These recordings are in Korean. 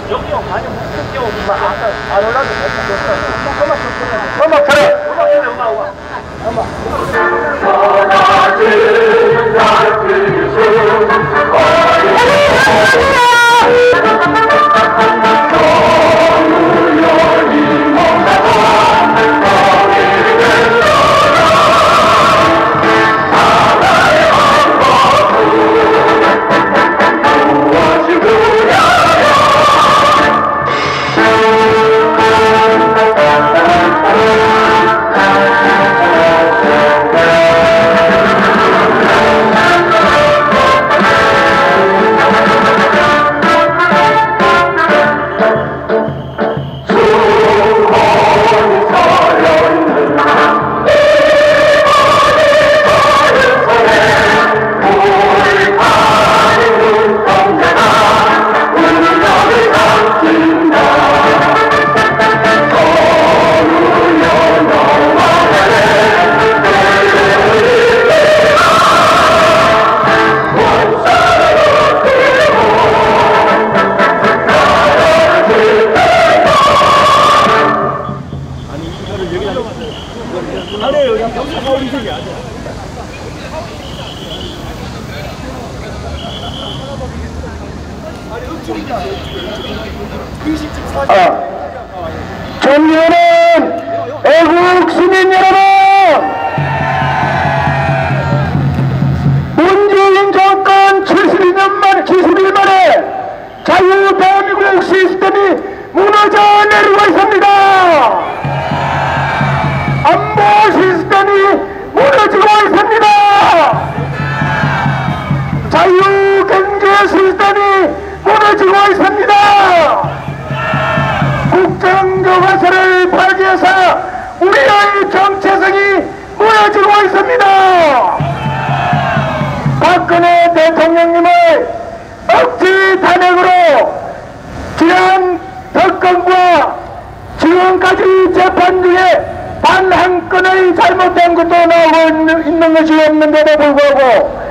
여기요 많이 못했죠. 아까 안 올라도 됐어. 음악 틀어. 존경하는 애국 시민 여러분, 문재인 정권 70일 만에 자유 대한민국 시스템이 무너져 내리고 있습니다. 안보 시스템이 무너지고 있습니다. 자유 경제 시스템이 무너지고 있습니다. 국정교과서를 파기해서 우리의 정체성이 무너지고 있습니다. 박근혜 대통령님의 억지 탄핵으로 지난 특검과 지금까지 재판 중에 단 한 건의 잘못된 것도 나오고 있는 것이 없는데도 불구하고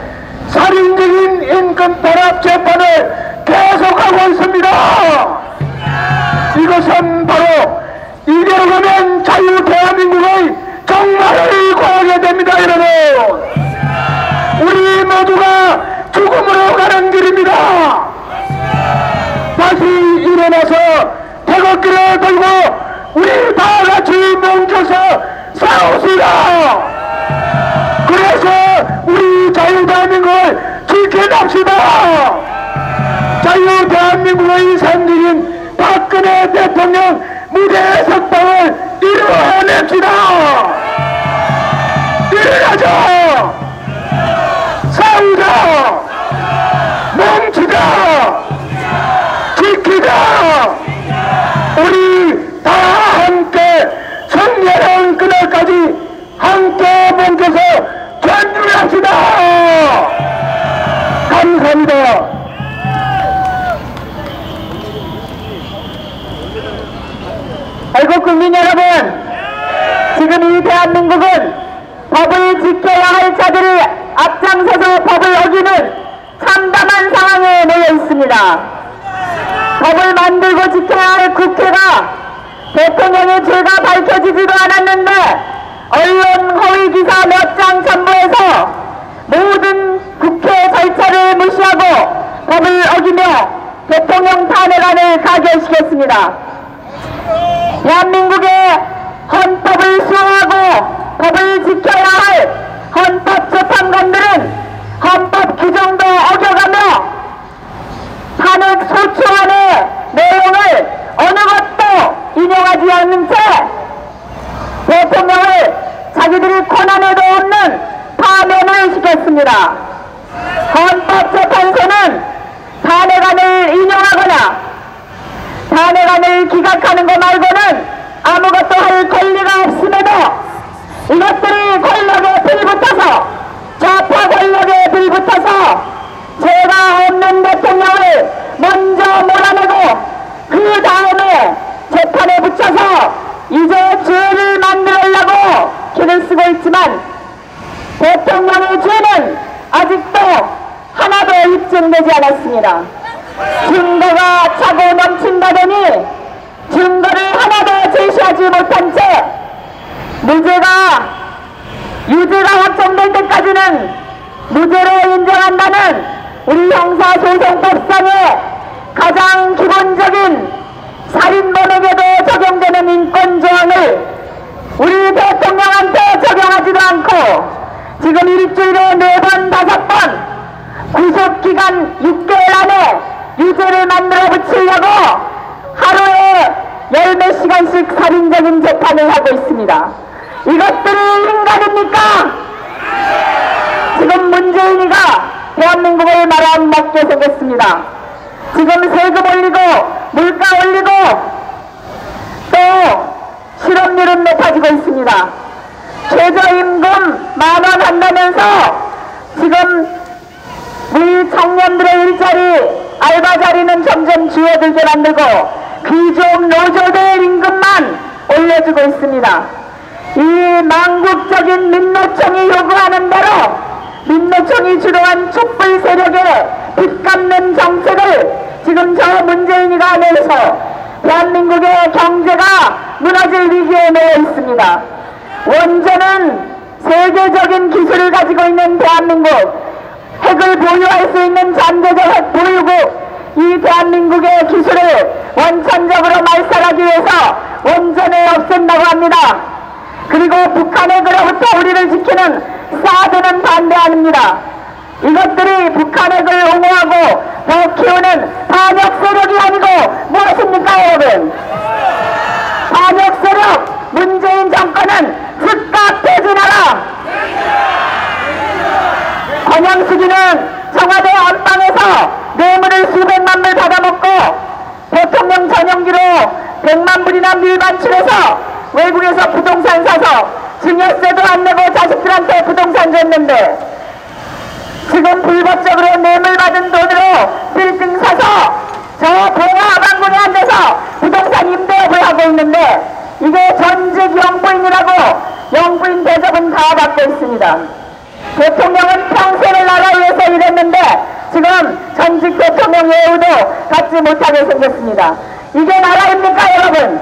살인적인 인권 탄압 재판을 계속하고 있습니다. 이것은 바로 이대로 가면 자유 대한민국의 종말을 고하게 됩니다. 여러분, 우리 모두가 죽음으로 가는 길입니다. 다시 일어나서 태극기를 들고 우리 다 같이 뭉쳐서 싸웁시다. 그래서 우리 자유 대한민국을 지켜납시다. 자유 대한민국의 상징인 박근혜 대통령 무대 석방을 이루어냅시다. 일어나자. 싸우자. 뭉치자. 지키자. 우리 다 함께 승리하는 그날까지 함께 뭉쳐서 견주합시다. 감사합니다. 애국 국민 여러분, 지금 이 대한민국은 법을 지켜야 할 자들이 앞장서서 법을 어기는 참담한 상황에 놓여 있습니다. 법을 만들고 지켜야 할 국회가 대통령의 죄가 밝혀지지도 않았는데 언론 허위 기사 몇 장 첨부해서 모든 국회 절차를 무시하고 법을 어기며 대통령 탄핵안을 가결시켰습니다. 대한민국의 헌법을 수호하고 법을 지켜야 할 헌법재판관들은 헌법 규정도 어겨가며 탄핵 소추안의 내용을 어느 것도 인용하지 않는 채 대통령을 자기들이 권한에도 없는 파면을 시켰습니다. 헌법재판소는 탄핵안을 인용하거나 탄핵안을 기각하는 것 말고는 아무것도 할 권리가 없음에도 이것들이 권력에 빌붙어서 좌파 권력에 빌붙어서 죄가 없는 대통령을 먼저 몰아내고 그 다음에 재판에 붙여서 이제 죄를 만들려고 길을 쓰고 있지만 대통령의 죄는 아직도 하나도 입증되지 않았습니다. 증거가 차고 넘친다는 유죄가 확정될 때까지는 무죄로 인정한다는 우리 형사소송법상의 가장 기본적인 살인범에게도 적용되는 인권조항을 우리 대통령한테 적용하지도 않고 지금 일주일에 4번, 5번 구속기간 6개월 안에 유죄를 만들어 붙이려고 하루에 10몇 시간씩 살인적인 재판을 하고 있습니다. 이것들이 인간입니까? 지금 문재인이가 대한민국을 말아먹게 생겼습니다. 지금 세금 올리고 물가 올리고 또 실업률은 높아지고 있습니다. 최저임금 10,000원 한다면서 지금 우리 청년들의 일자리, 알바 자리는 점점 줄어들게 만들고 귀족 노조들 임금만 올려주고 있습니다. 이 망국적인 민노총이 요구하는 대로 민노총이 주도한 촛불 세력의 빚 갚는 정책을 지금 저 문재인이가 내서 대한민국의 경제가 무너질 위기에 놓여 있습니다. 원전은 세계적인 기술을 가지고 있는 대한민국, 핵을 보유할 수 있는 잠재적 핵 보유국, 이 대한민국의 기술을 원천적으로 말살하기 위해서 원전을 없앤다고 합니다. 그리고 북한 핵으로부터 우리를 지키는 사드는 반대합니다. 이것들이 북한 핵을 옹호하고 더 키우는 반역 세력이 아니고 무엇입니까, 여러분? 반역 세력, 문재인 정권은 즉각 퇴진하라! 권양숙이는 청와대 안방에서 뇌물을 수백만 불 받아먹고 대통령 전용기로 100만 불이나 밀반출해서 외국에서 부동산 사서 증여세도 안 내고 자식들한테 부동산 줬는데 지금 불법적으로 뇌물 받은 돈으로 빌딩 사서 저 봉화방군에 앉아서 부동산 임대업을 하고 있는데 이게 전직 영부인이라고 영부인 대접은 다 받고 있습니다. 대통령은 평생을 나라 위해서 일했는데 지금 전직 대통령 예우도 갖지 못하게 생겼습니다. 이게 나라입니까, 여러분?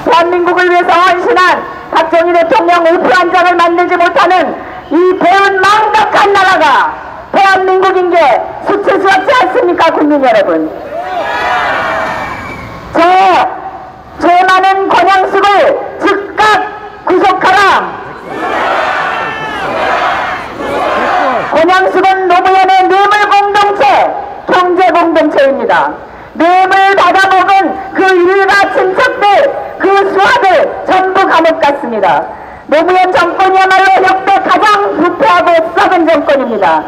대한민국을 위해서 헌신한 박정희 대통령 우표 한 장을 만들지 못하는 이 배운 망각한 나라가 대한민국인 게 수치스럽지 않습니까, 국민 여러분? 죄 많은 권양숙을 즉각 구속하라! 권양숙은 노무현의 뇌물 공동체, 경제 공동체입니다. 뇌물 받아먹은 그 일가 친척들, 그 수하들 전부 감옥 갔습니다. 노무현 정권이야말로 역대 가장 부패하고 썩은 정권입니다.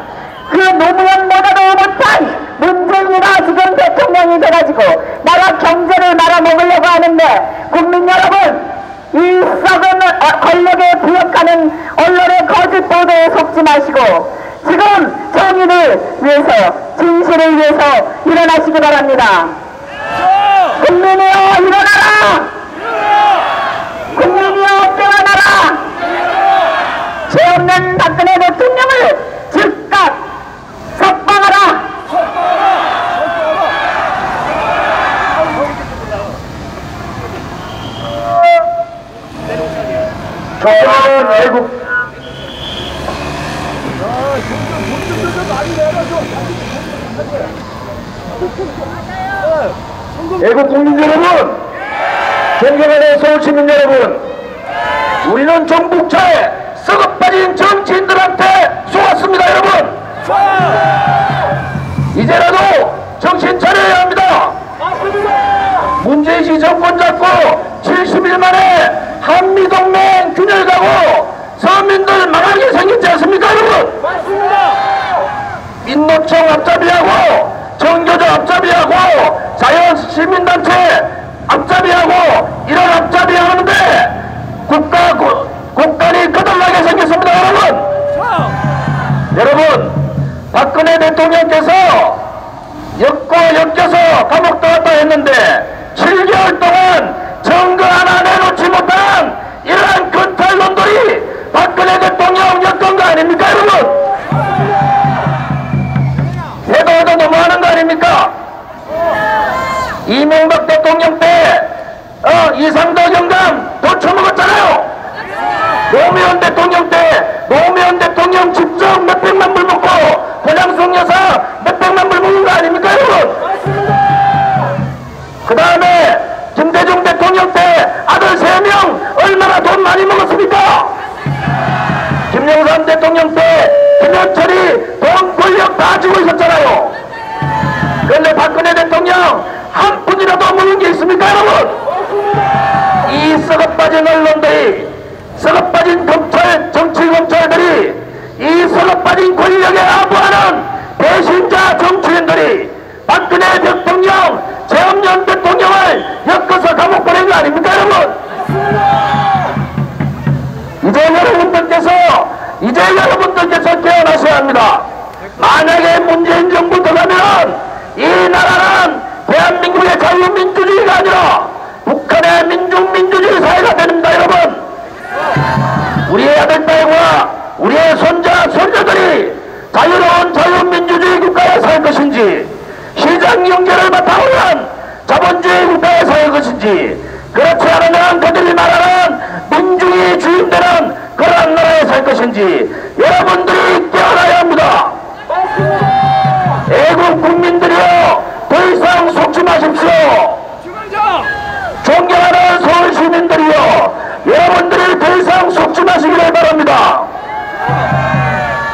그 노무현보다도 못한 문재인이가 지금 대통령이 돼가지고 나라 경제를 말아먹으려고 하는데 국민 여러분, 이 썩은 권력에 부역하는 언론의 거짓 보도에 속지 마시고 지금 정의를 위해서, 진실을 위해서 일어나시기 바랍니다. 국민이여 일어나라! 국민이여 깨어나라! 죄 없는 박근혜 대통령을 즉각 석방하라! 저는 외국 애국 국민 여러분, 존경하는 서울시민 여러분, 우리는 정북차에 썩어 빠진 정치인들한테 속았습니다, 여러분. 이제라도 정신 차려야 합니다. 문재인시 정권 잡고 70일 만에 한미동맹 균열 가고 서민들 망하게 생겼지 않습니까, 여러분? 민노총 앞잡이하고 정교조 앞잡이하고 자연시민단체 앞잡이하고 이런 앞잡이 하는데 국간이 거덜나게 생겼습니다, 여러분. 여러분, 박근혜 대통령께서 엮여서 감옥 들어갔다 했는데 7개월 동안 증거 하나 내놓지 못한 이러한 근탈놈들이 박근혜 대통령 엮은 거 아닙니까, 여러분? 해도 너무하는 거 아닙니까? 이명박 대통령 때 이상도 영감 도쳐먹었 노무현 대통령 때 노무현 대통령 직접 몇백만 불 먹고 권양숙 여사 몇백만 불 먹은 거 아닙니까 여러분? 그 다음에 김대중 대통령 때 아들 3명 얼마나 돈 많이 먹었습니까? 김영삼 대통령 때 김현철이 돈 권력 다 쥐고 있었잖아요. 그런데 박근혜 대통령 한 푼이라도 먹은 게 있습니까 여러분? 이 썩어빠진 언론들이, 썩어빠진 검찰, 정치검찰들이, 이 썩어빠진 권력에 아부하는 배신자 정치인들이 박근혜 대통령, 최원년 대통령을 엮어서 감옥 보낸 거 아닙니까 여러분? 이제 여러분들께서 깨어나셔야 합니다. 만약에 문재인 정부 들어가면 이 나라는 대한민국의 자유민주주의가 아니라 북한의 민중민주주의 사회가 됩니다 여러분. 우리의 아들딸과 우리의 손자 손녀들이 자유로운 자유민주주의 국가에 살 것인지, 시장경제를 바탕으로 한 자본주의 국가에 살 것인지, 그렇지 않으면 그들이 말하는 민중이 주인되는 그러한 나라에 살 것인지 여러분들이 깨어나야 합니다. 애국 국민들이여, 더 이상 속지 마십시오. 존경하는 서울 시민들이여, 여러분들이 더 이상 속지 마시기를 바랍니다.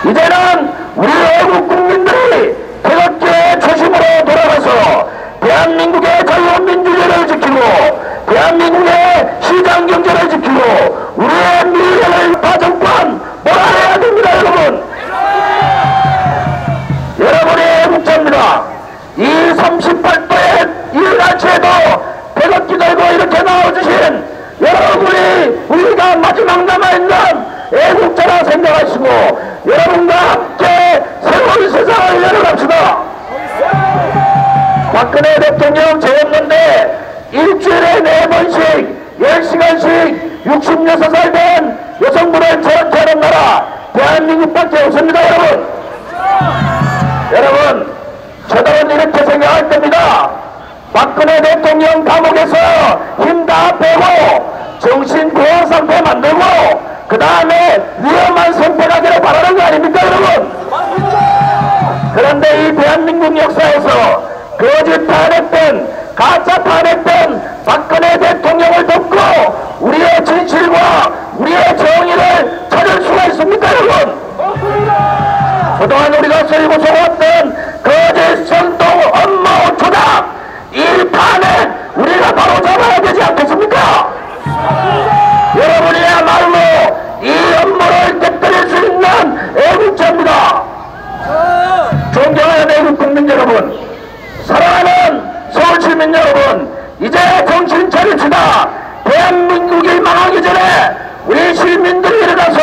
이제는 우리 애국 국민들이 태극기의 초심으로 돌아가서 대한민국의 자유민주주의를 지키고 대한민국의 시장경제를 지키고 우리의 미래를 파정권 몰아내야 됩니다 여러분. 여러분이 애국자입니다. 이 38도의 일날치에도 태극기 들고 이렇게 나와주신 여러분이 우리가 마지막 남아있는 애국자라 생각하시고 여러분과 함께 새로운 세상을 열어갑시다. 박근혜 대통령 재임는데 일주일에 4번씩 10시간씩 66살 된 여성분을 저렇게 하는 나라 대한민국밖에 없습니다 여러분. 여러분, 저들은 이렇게 생각할 겁니다. 박근혜 대통령 감옥에서 힘 다 빼고 정신 고양 상태 만들고 그 다음에 위험한 선택하기를 바라는 거 아닙니까 여러분? 그런데 이 대한민국 역사에서 거짓 탄핵된, 가짜 탄핵된 박근혜 대통령을 덮고 우리의 진실과 우리의 정의를 찾을 수가 있습니까 여러분? 그동안 우리가 쓰이고 속았던 거짓, 선동, 엄모, 조작, 이 탄핵 우리가 바로 잡아야 되지 않겠습니까? 여러분이야말로 이 업무를 깨뜨릴 수 있는 애국자입니다. 존경하는 애국 국민 여러분, 사랑하는 서울시민 여러분, 이제 정신 차립시다. 대한민국이 망하기 전에 우리 시민들이 일어나서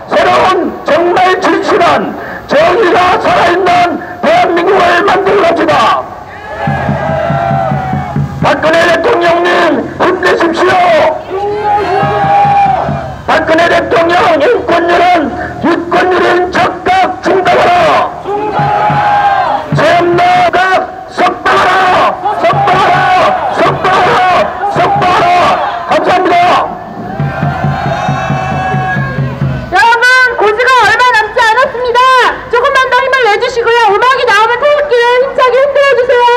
새로운 정말 진실한 정의가 살아있는 대한민국을 만들어갑시다. 박근혜 대통령님 힘내십시오. 박근혜 대통령 인권률은 적각 중단하라. 재임노각 석방하라. 감사합니다. 여러분, 고지가 얼마 남지 않았습니다. 조금만 더 힘을 내주시고요. 음악이 나오면 태극기를 힘차게 흔들어주세요.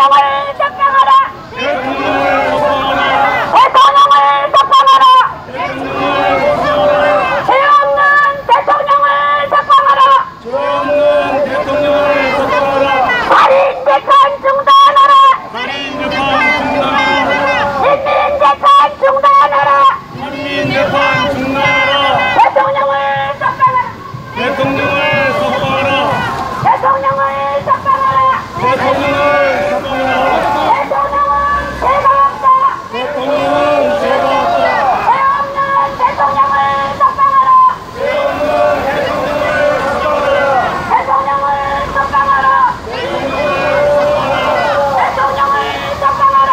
대통령을 석방하라! 대통령을 석방하라! 죄 없는 대통령을 석방하라! 살인 재판 중단하라! 인민 재판 중단하라! 대통령을 석방하라! 대통령을 석방하라! 대통령을 석방하라! 대통령을 석방하라! 대통령은 죄가 없다! 대통령은 죄가 없다! 죄 없는 대통령을 석방하라! 대통령을 석방하라! 대통령을 석방하라!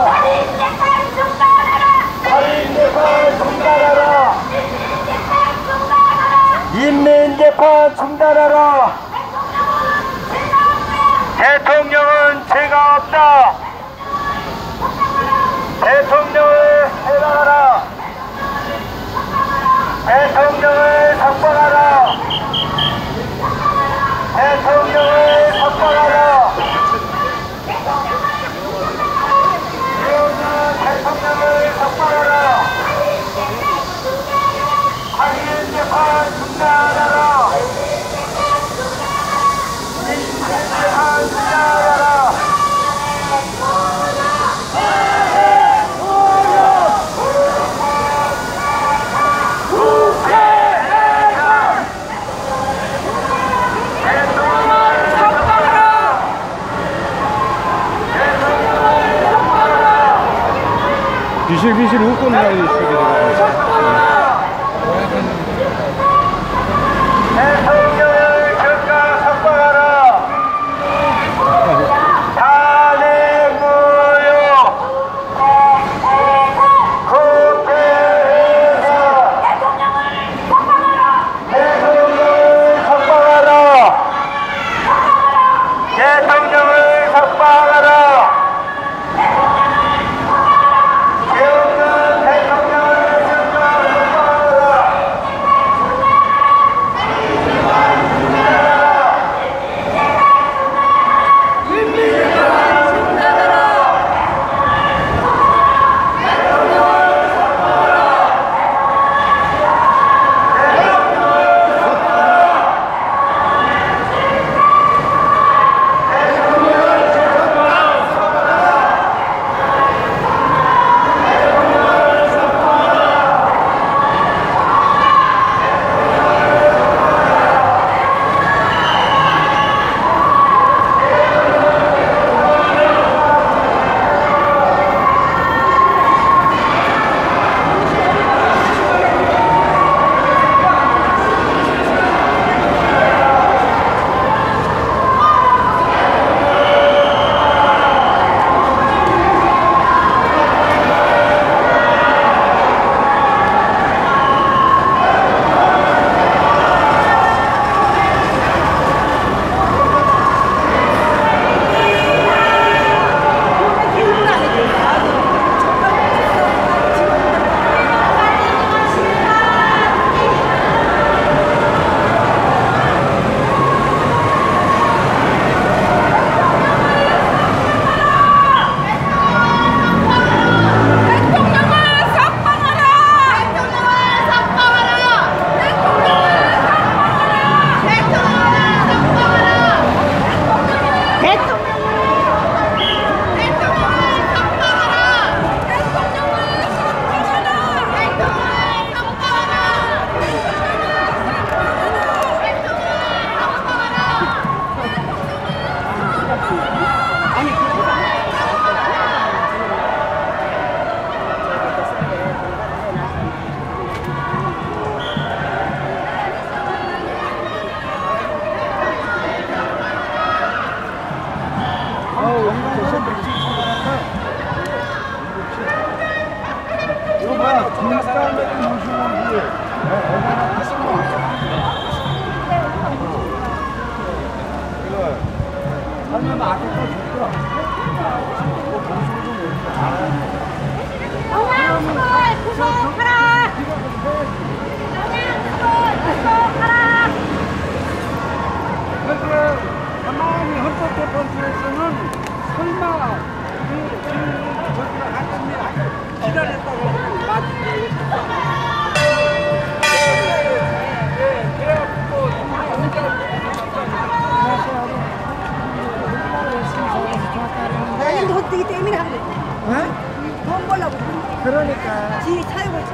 살인 재판 중단하라! 인민 재판 중단하라. 대통령은 죄가 없다. 대통령을 해방하라. 대통령을 석방하라. 대통령을 석방하라. 대통령을 석방하라. 살인 재판 중단하라. 인민 재판 중단하라. 비실비실 웃고 나가는 시기다. 대통령을 즉각 석방하라. 탄핵 무효. 국회에서 대통령을 석방하라. 대통령을 석방하라. 죄 없는 대통령을 즉각 석방하라. 가만히 헌법재 본부에서는 설마 저기가 하더니 기다렸다고 맞지. 나는 돈 뜨기 때문에 하는 거야. 돈 벌려고. 그러니까. 지 사용을 지.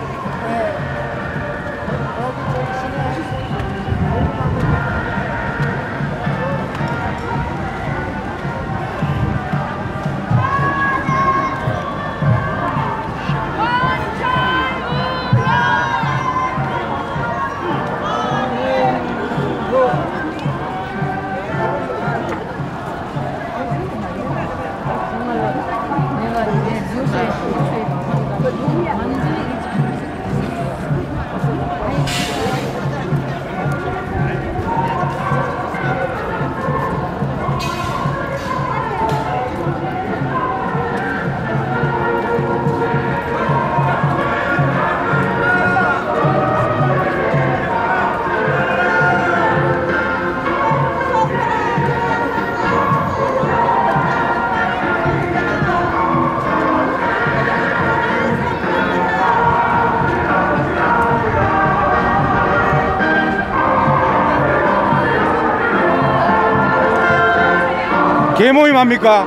개모임 합니까?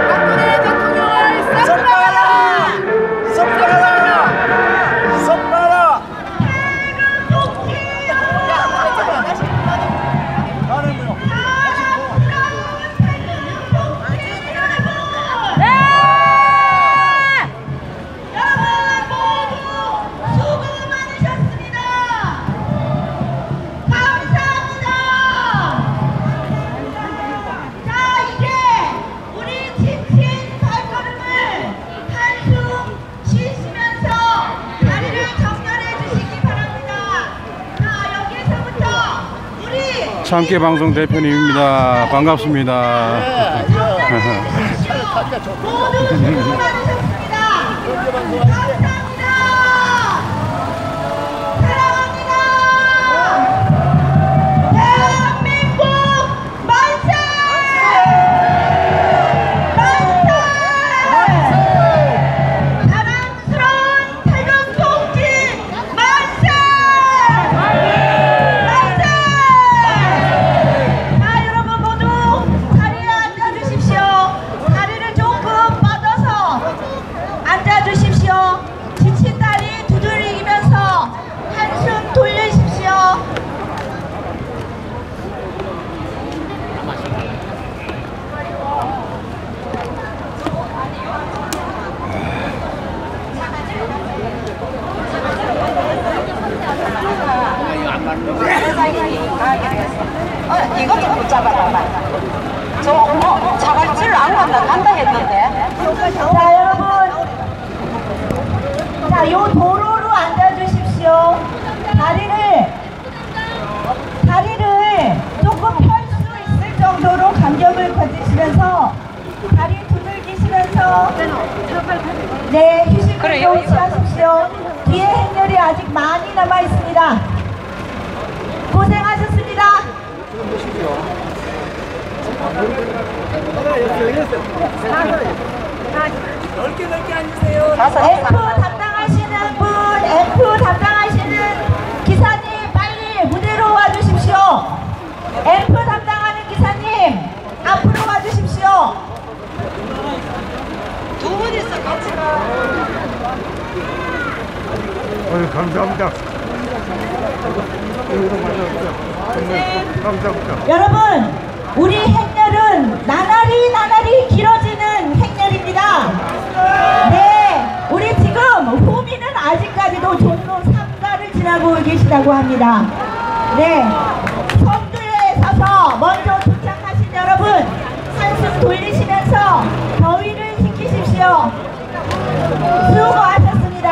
박근혜 대통령을 썩어라! 썩어라! 썩어라! 나는 뭐요? 참깨 방송 대표님입니다. 반갑습니다. 모두 수고 많으셨습니다. 감사합니다. 사랑합니다. 대한민국 만세! 만세! 사랑스러운 태극 통지 만세! 만세! 자, 여러분 모두 자리에 앉아주십시오. 다리를 조금 뻗어서 앉아주십시오. 지친 다리 두드리면서 한숨 돌리십시오. 이것 좀 붙잡아라. 저 자갈줄 안 간다 했는데. 자, 여러분. 자, 요 도로로 앉아주십시오. 다리를 조금 펼 수 있을 정도로 간격을 가지시면서 다리 두들기시면서 네, 휴식을 좀 취하십시오. 뒤에 행렬이 아직 많이 남아 있습니다. 고생하셨습니다. F 담당하시는 분, F 담당하시는 기사님 빨리 무대로 와주십시오. F 담당하는 기사님 앞으로 와주십시오. 두 분이서 같이 가. 감사합니다. 여러분, 우리 행렬은 나날이 길어지는 행렬입니다. 네, 우리 지금 후미는 아직까지도 종로 3가를 지나고 계시다고 합니다. 네, 선두에 서서 먼저 도착하신 여러분, 한숨 돌리시면서 더위를 식히십시오. 수고하셨습니다.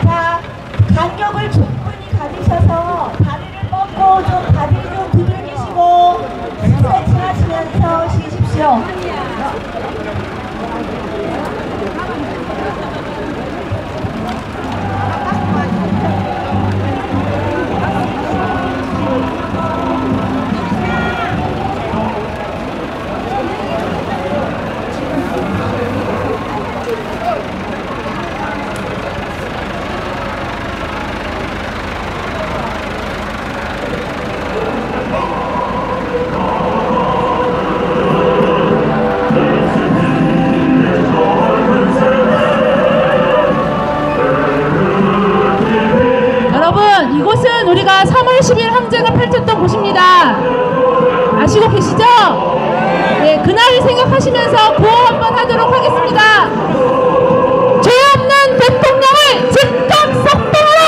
자, 간격을 충분히 가지셔서 다리를 뻗고 좀 다리를 좀 두들기시고 스트레칭 하시면서 쉬십시오. 여러분, 이곳은 우리가 3월 10일 항쟁을 펼쳤던 곳입니다. 아시고 계시죠? 네, 그날을 생각하시면서 구호 한번 하도록 하겠습니다. 죄 없는 대통령을 즉각 석방하라!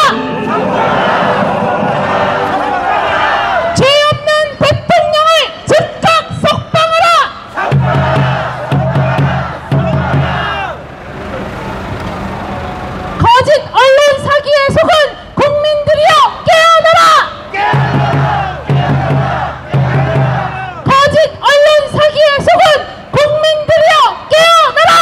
죄 없는 대통령을 즉각 석방하라! 거짓 언론 사기에 속은 국민들이여 깨어나라! 거짓 언론 사기에 속은 국민들이여 깨어나라!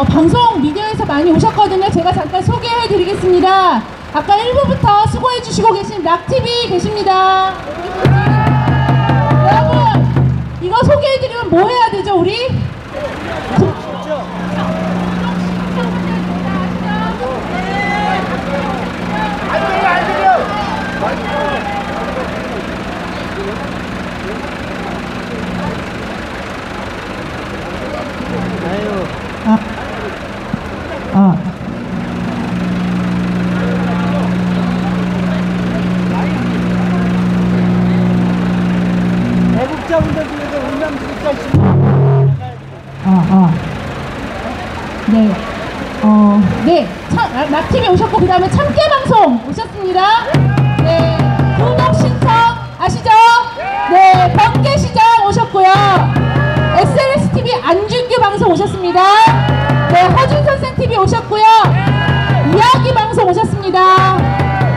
방송 미디어에서 많이 오셨거든요. 제가 잠깐 소개해 드리겠습니다. 아까 1부부터 수고해 주시고 계신 락TV 계십니다. 여러분, 이거 소개해 드리면 뭐 해야 되죠, 우리? SNSTV 오셨고, 그 다음에 참깨방송 오셨습니다. 네, 구독 신청 아시죠? 네, 번개시장 오셨고요. SNSTV 안준규 방송 오셨습니다. 네, 허준선생TV 오셨고요. 이야기방송 오셨습니다.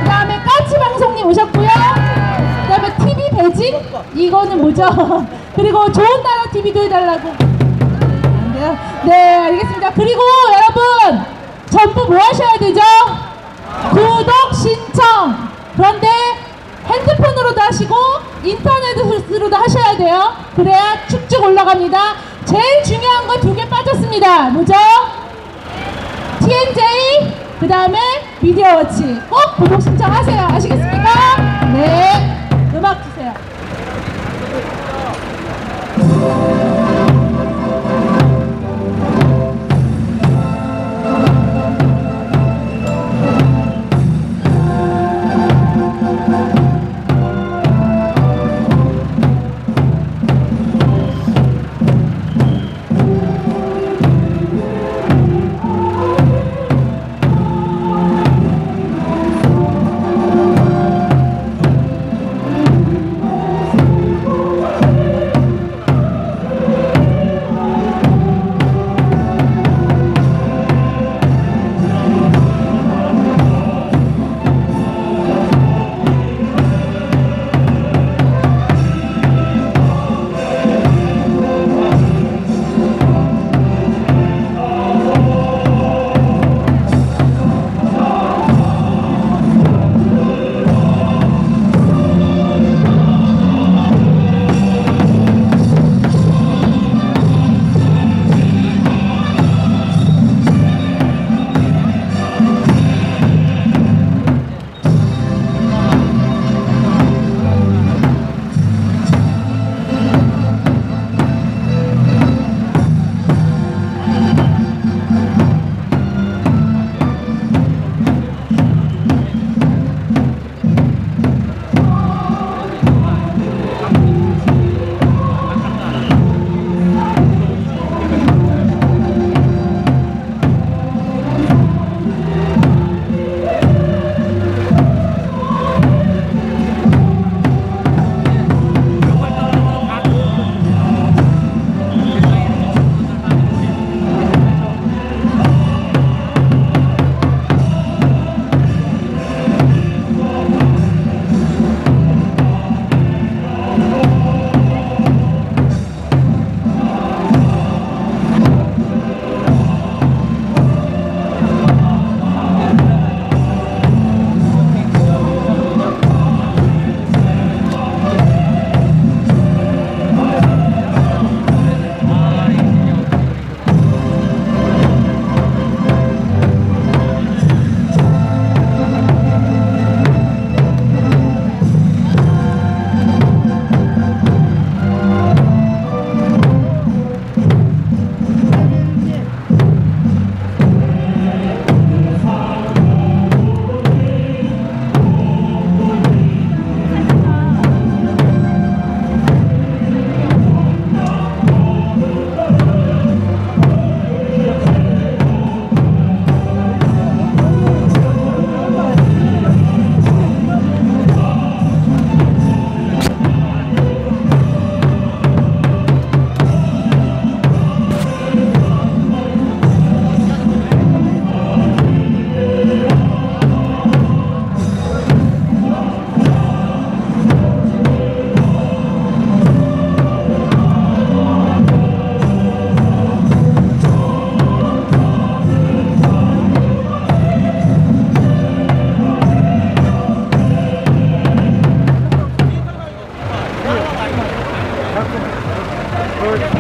그 다음에 까치방송님 오셨고요. 그 다음에 TV 배진? 이거는 뭐죠? 그리고 좋은나라TV도 해달라고. 안 돼요? 네, 알겠습니다. 그리고 여러분, 전부 뭐 하셔야 되죠? 구독 신청. 그런데 핸드폰으로도 하시고 인터넷으로도 하셔야 돼요. 그래야 쭉쭉 올라갑니다. 제일 중요한 거 2개 빠졌습니다. 뭐죠? TNJ, 그 다음에 미디어워치. 꼭 구독 신청하세요. 아시겠습니까? 네, 음악 주세요.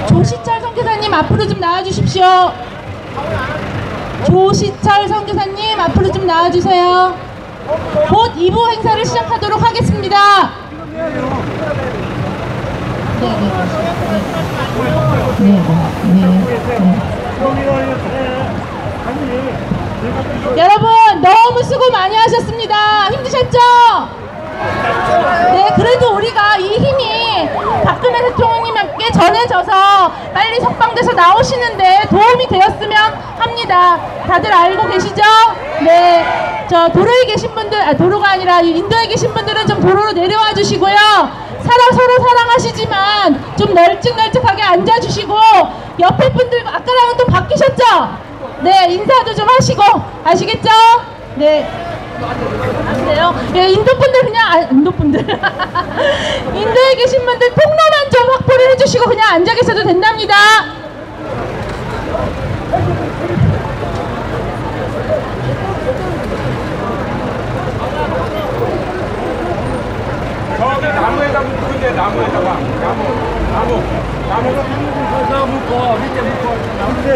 조시철 선교사님 앞으로 좀 나와주십시오. 조시철 선교사님 앞으로 좀 나와주세요. 곧 2부 행사를 시작하도록 하겠습니다. 여러분 너무 수고 많이 하셨습니다. 힘드셨죠? 네, 그래도 우리가 이 힘이 박근혜 대통령님께 전해져서 빨리 석방돼서 나오시는데 도움이 되었으면 합니다. 있습니다. 다들 알고 계시죠? 네. 저 도로에 계신 분들, 도로가 아니라 인도에 계신 분들은 좀 도로로 내려와 주시고요. 서로 사랑하시지만 좀 널찍널찍하게 앉아주시고, 옆에 분들 아까랑은 또 바뀌셨죠? 네, 인사도 좀 하시고, 아시겠죠? 네. 아세요? 예, 인도분들 그냥, 인도분들. 인도에 계신 분들 통로만 좀 확보를 해주시고 그냥 앉아 계셔도 된답니다. 저기 나무에다 묶는데 나무에다가 나무 묶어 밑에 묶어 나무에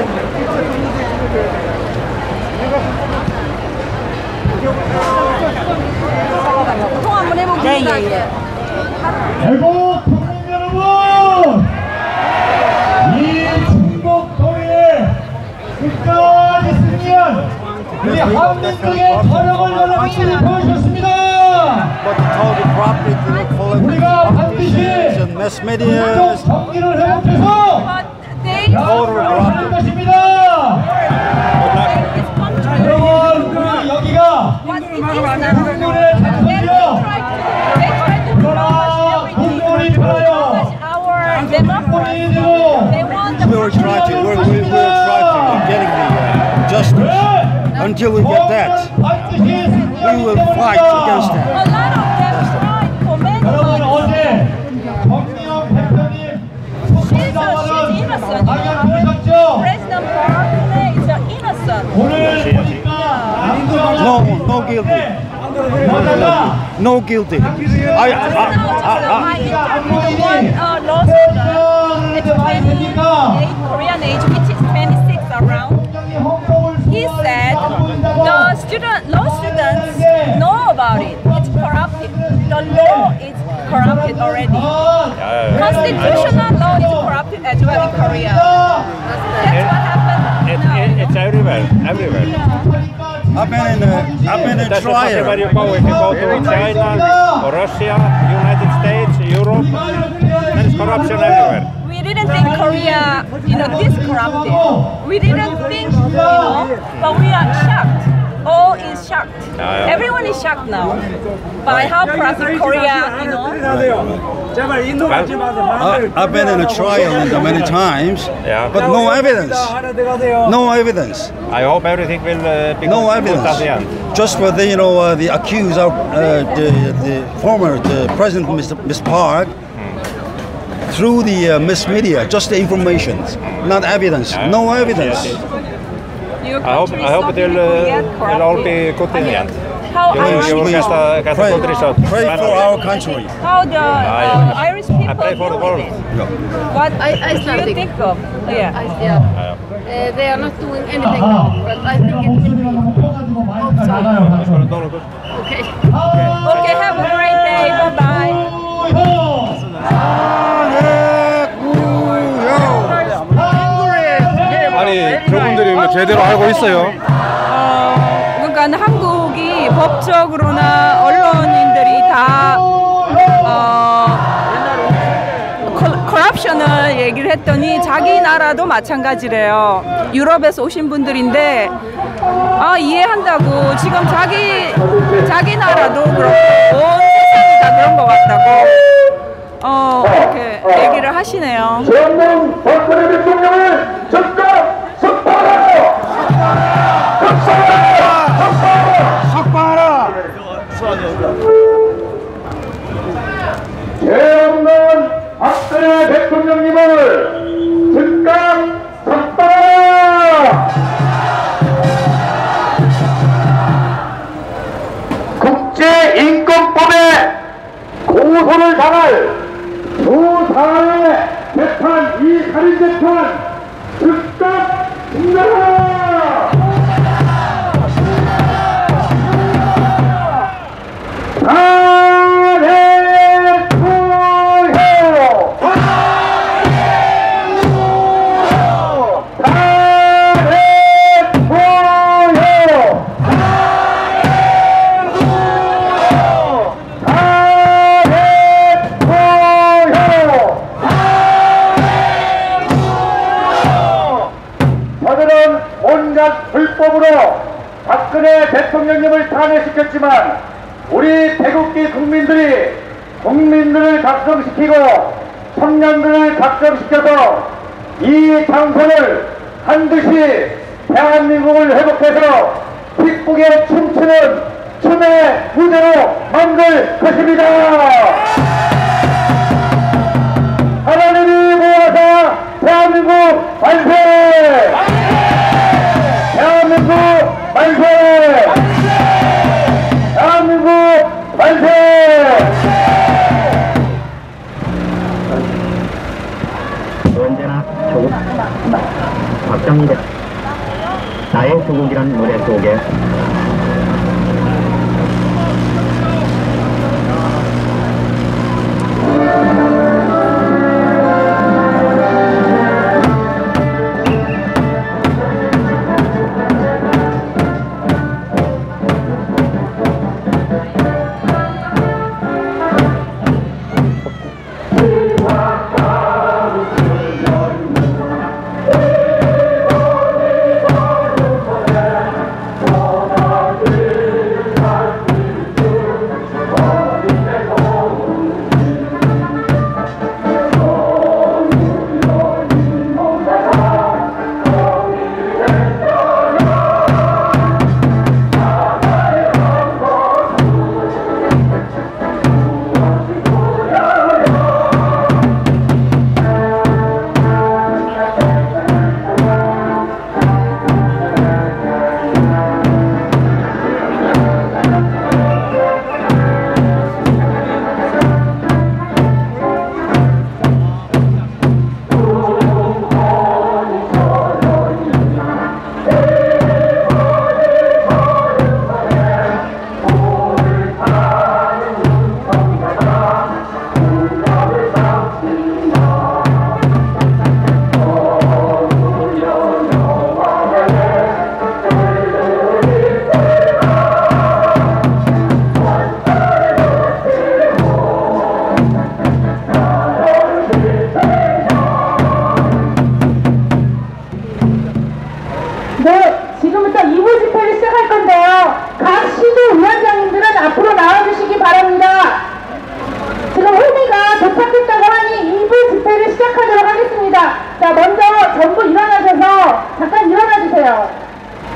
소통 한번 해보겠습니다. 대구 국민 여러분, 이 충북도에 끝까지 승리한 우리 한민족의 화력을 여러분이 보여주셨습니다. 우리가 반드시 국민적 정의를 회복해서 나아갈 것입니다. 여러분, 우리 여기가 국민의 장소이며 그러나 국민이 편하여 국민이 되고 We'll try to getting the justice. Until we get that, we will fight against that. 여러분, 어제 정미영 대표님 소통당하는 방향 보셨죠? 오늘 보니까 No guilty. No guilty. Korean age, which is 26 around. He said the law students know about it. It's corrupted. The law is corrupted already. Constitutional law is corrupted as well in Korea. That's what happened. It's everywhere. I've been in trial. Everywhere you go, if you go to China or Russia, United States, Europe, there is corruption everywhere. We didn't think Korea, this corrupted. We didn't think, but we are shocked. All is shocked. Everyone is shocked now by how corrupt Korea, I've been in a trial many times, but no evidence. No evidence. I hope everything will be No good evidence. at the end. Just for the accused, the former President, Mr. Park, through the mass media, just the information, not evidence. No evidence. I hope it will all be good in the end. You will get a good result. Pray for our country. How the Irish people. I pray for the world. What do you think of? They are not doing anything wrong, but I think it will be. Okay, have a great day. Bye-bye. 아니 저분들이 뭐 제대로 알고 있어요? 그러니까 한국이 법적으로나 언론인들이 다 커럽션을 얘기를 했더니 자기 나라도 마찬가지래요. 유럽에서 오신 분들인데 이해한다고 지금 자기 나라도 그렇고 온 세상이 다 그런 것 같다고 그렇게 얘기를 하시네요. 대한민국 박근혜 대통령을 즉각 석방하라! 석방하라! 대한민국 박근혜 대통령님을 즉각 석방하라! 국제인권법에 고소를 당할 두 사람의 재판, 이 살인 재판 즉각 중단하라! 탄핵 투표! 탄핵 투표! 각성시켰지만 우리 태극기 국민들을 각성시키고 청년들을 각성시켜서 이 장소를 반드시 대한민국을 회복해서 pit북에 춤추는 춤의 무대로 만들 것입니다. 하나님이 모아서 대한민국 만세! 대한민국 만세! 대한민국 만세! 언제나 조국 박정희대 나의 조국이란 노래 속에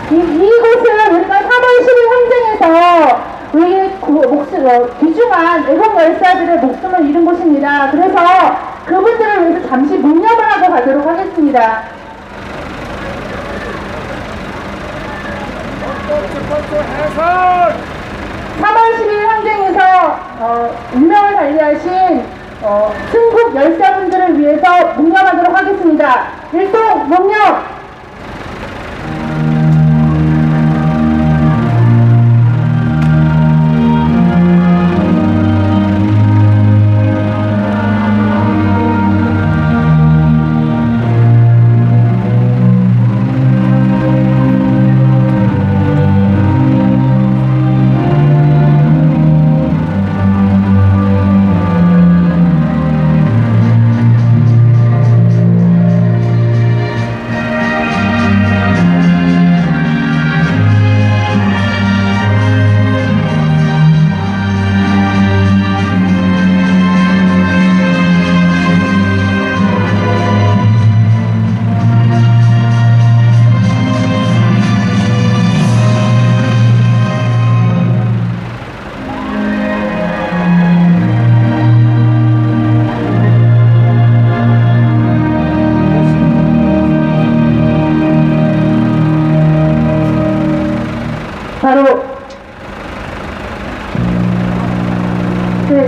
이곳은 우리가 3월 10일 항쟁에서 우리의 귀중한 애국 열사들의 목숨을 잃은 곳입니다. 그래서 그분들을 위해서 잠시 묵념을 하고 가도록 하겠습니다. 3월 10일 항쟁에서 운명을 달리하신 승국 열사분들을 위해서 묵념하도록 하겠습니다. 일동 묵념!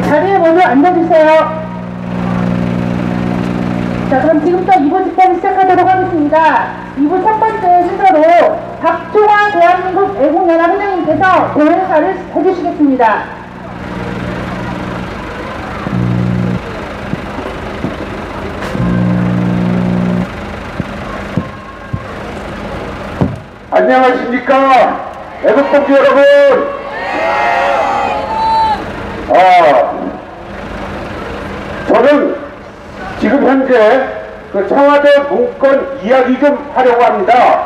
자리에 모두 앉아주세요. 자, 그럼 지금부터 2부 집회를 시작하도록 하겠습니다. 2부 첫 번째 순서로 박종화 대한민국 애국연합 회장님께서 대행사를 해주시겠습니다. 안녕하십니까 애국동지 여러분. 저는 지금 현재 그 청와대 문건 이야기 좀 하려고 합니다.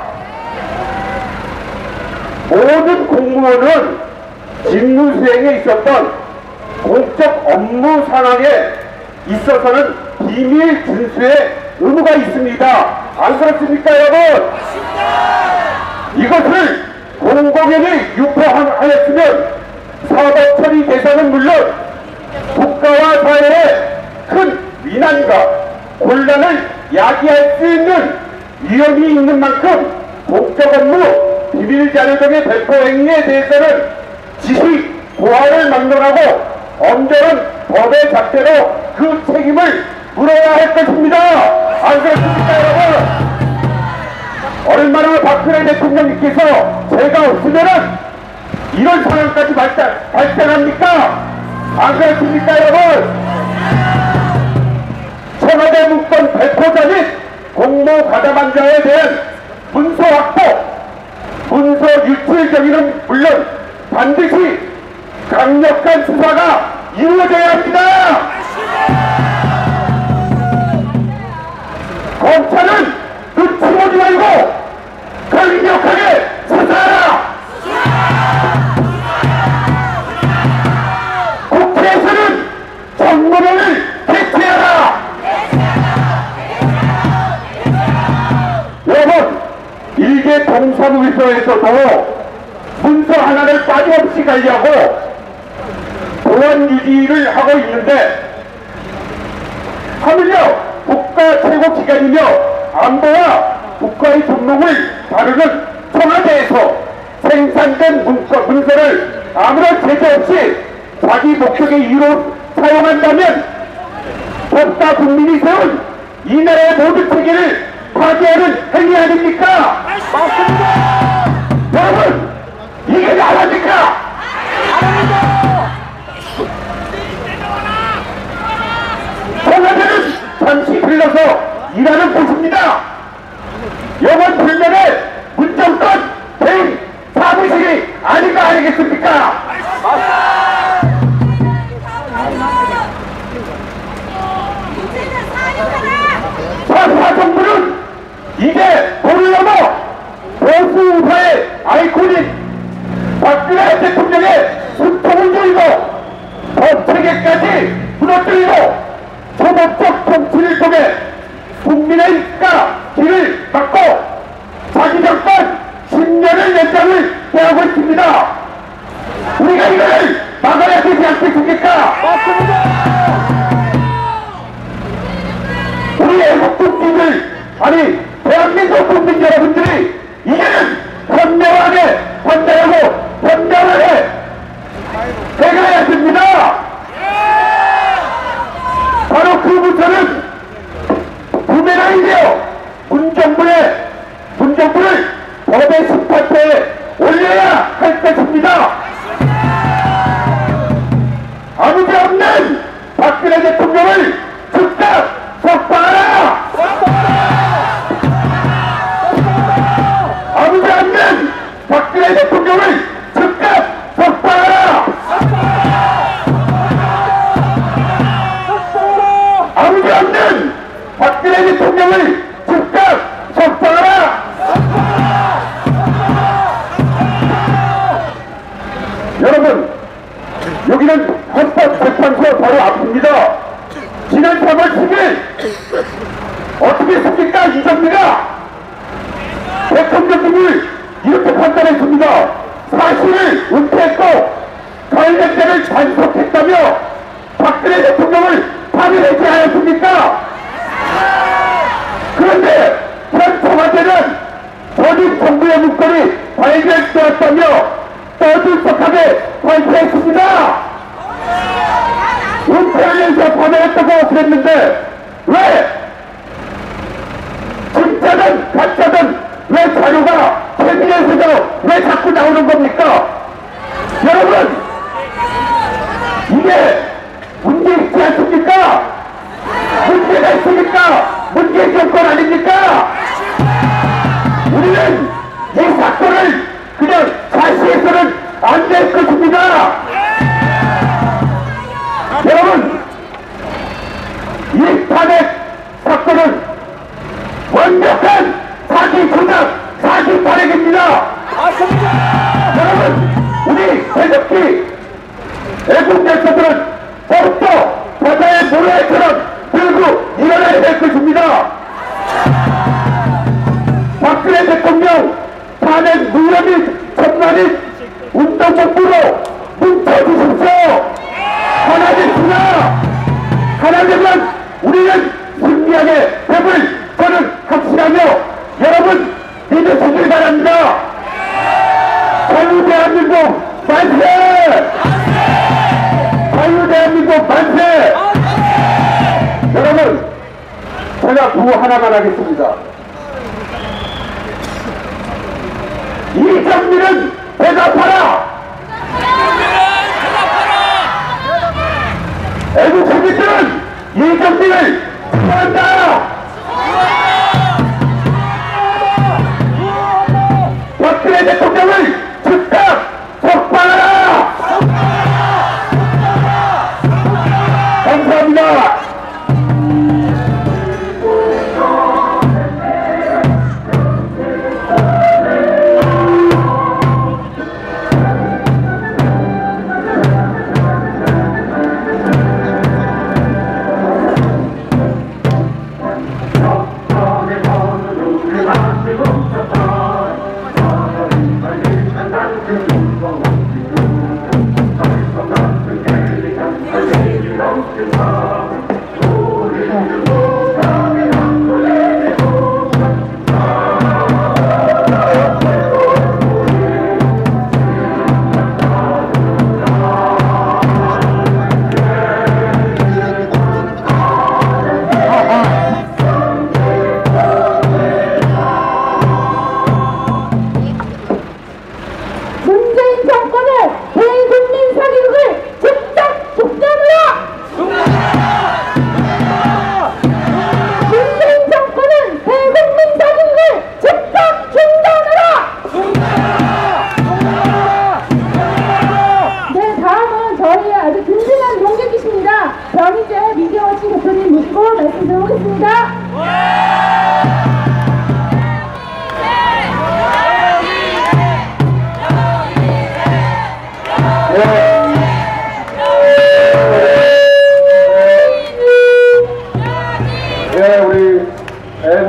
모든 공무원은 직무 수행에 있었던 공적 업무 상황에 있어서는 비밀 준수의 의무가 있습니다. 안 그렇습니까, 여러분? 이것을 공공연히 유포하였으면 사법 처리 대상은 물론 국가와 사회에 큰 위난과 곤란을 야기할 수 있는 위험이 있는 만큼 공적 업무 비밀 자료 등의 배포 행위에 대해서는 지시 고하를 막론하고 엄정한 법의 잣대로 그 책임을 물어야 할 것입니다. 안 그렇습니까, 여러분? 얼마나 박근혜 대통령님께서 제가 없으면은 이런 상황까지 발생합니까? 안 그렇습니까, 여러분? 청와대 문건 배포자 및 공모 가담한자에 대한 문서 확보, 문서 유출 경위는 물론 반드시 강력한 수사가 이루어져야 합니다. 검찰은 눈치 보지 말고 강력하게 수사하라. 국회에서는 정무원을 개최하라. 여러분, 일개 동사무소에서도 문서 하나를 빠짐없이 관리하고 보안 유지를 하고 있는데 하물며 국가 최고 기관이며 안보와 국가의 전목을 다루는 청와대에서 생산된 문서를 아무런 제재 없이 자기 목적의 이유로 사용한다면 법과 국민이 세운 이 나라의 모든 체계를 파괴하는 행위 아닙니까? 맞습니다. 여러분, 이게 나라입니까? 청와대는 잠시 불러서 일하는 곳입니다. 영원 불면의 문정권 개인 사무실이 아닌 거 아니겠습니까? 좌파 정부는 이제 도를 넘어 보수 우파의 아이콘인 박근혜 대통령의 숨통을 조이고 법체계까지 무너뜨리고 소모적 정치를 통해 국민의가 길을 막고 자기 정권 10년을 연장을 해하고 있습니다. 우리가 이걸 막아야 되지 않겠습니까? 맞습니다. 우리 애국 국민들, 아니 대한민국 국민 여러분들이 이제는 현명하게 판단하고 현명하게 해결해야 됩니다. 바로 그 문서는 부메랑이되어 문정부를 법의 심판대에 올려야 할 것입니다. 아무도 없는 박근혜 대통령을 즉각 석방하라! 아무도 없는 박근혜 대통령을 즉각 석방하라! 아무도 없는 박근혜 대통령을 즉각 석방하라! 여러분, 여기는 헌법재판소 바로 앞입니다. 지난 3월 10일 어떻게 했습니까? 이정미가 대통령님을 이렇게 판단했습니다. 사실을 은폐했고 관련자를 단속했다며 박근혜 대통령을 파면하지 않았습니까? 그런데 현 청와대는 전임 정부의 문건이 발견되었다며 떠들썩하게 발표했습니다. 은폐하면서 보내했다고 그랬는데 왜 진짜든 가짜든 왜 자료가 캐비넷에서 왜 자꾸 나오는 겁니까? 여러분, 이게 문제 있지 않습니까? 문제가 있습니까? 문제 정권 아닙니까? 우리는 이 사건을 그냥 자시해서는 안 될 것입니다. 여러분, 이 탄핵 사건은 완벽한 사기 조작, 사기 탄핵입니다. 여러분, 우리 새벽기 주십시오. 하나겠습니다. 하나되면 우리는 승리하게 됨을 저는 확신하며 여러분 믿으시길 바랍니다. 자유대한민국 만세! 자유대한민국 만세! 여러분, 제가 구호 하나만 하겠습니다. 이정민은 대답하라! 애국 국민들은 이정민을 수호한다! 박근혜 대통령을 즉각 석방하라! 감사합니다.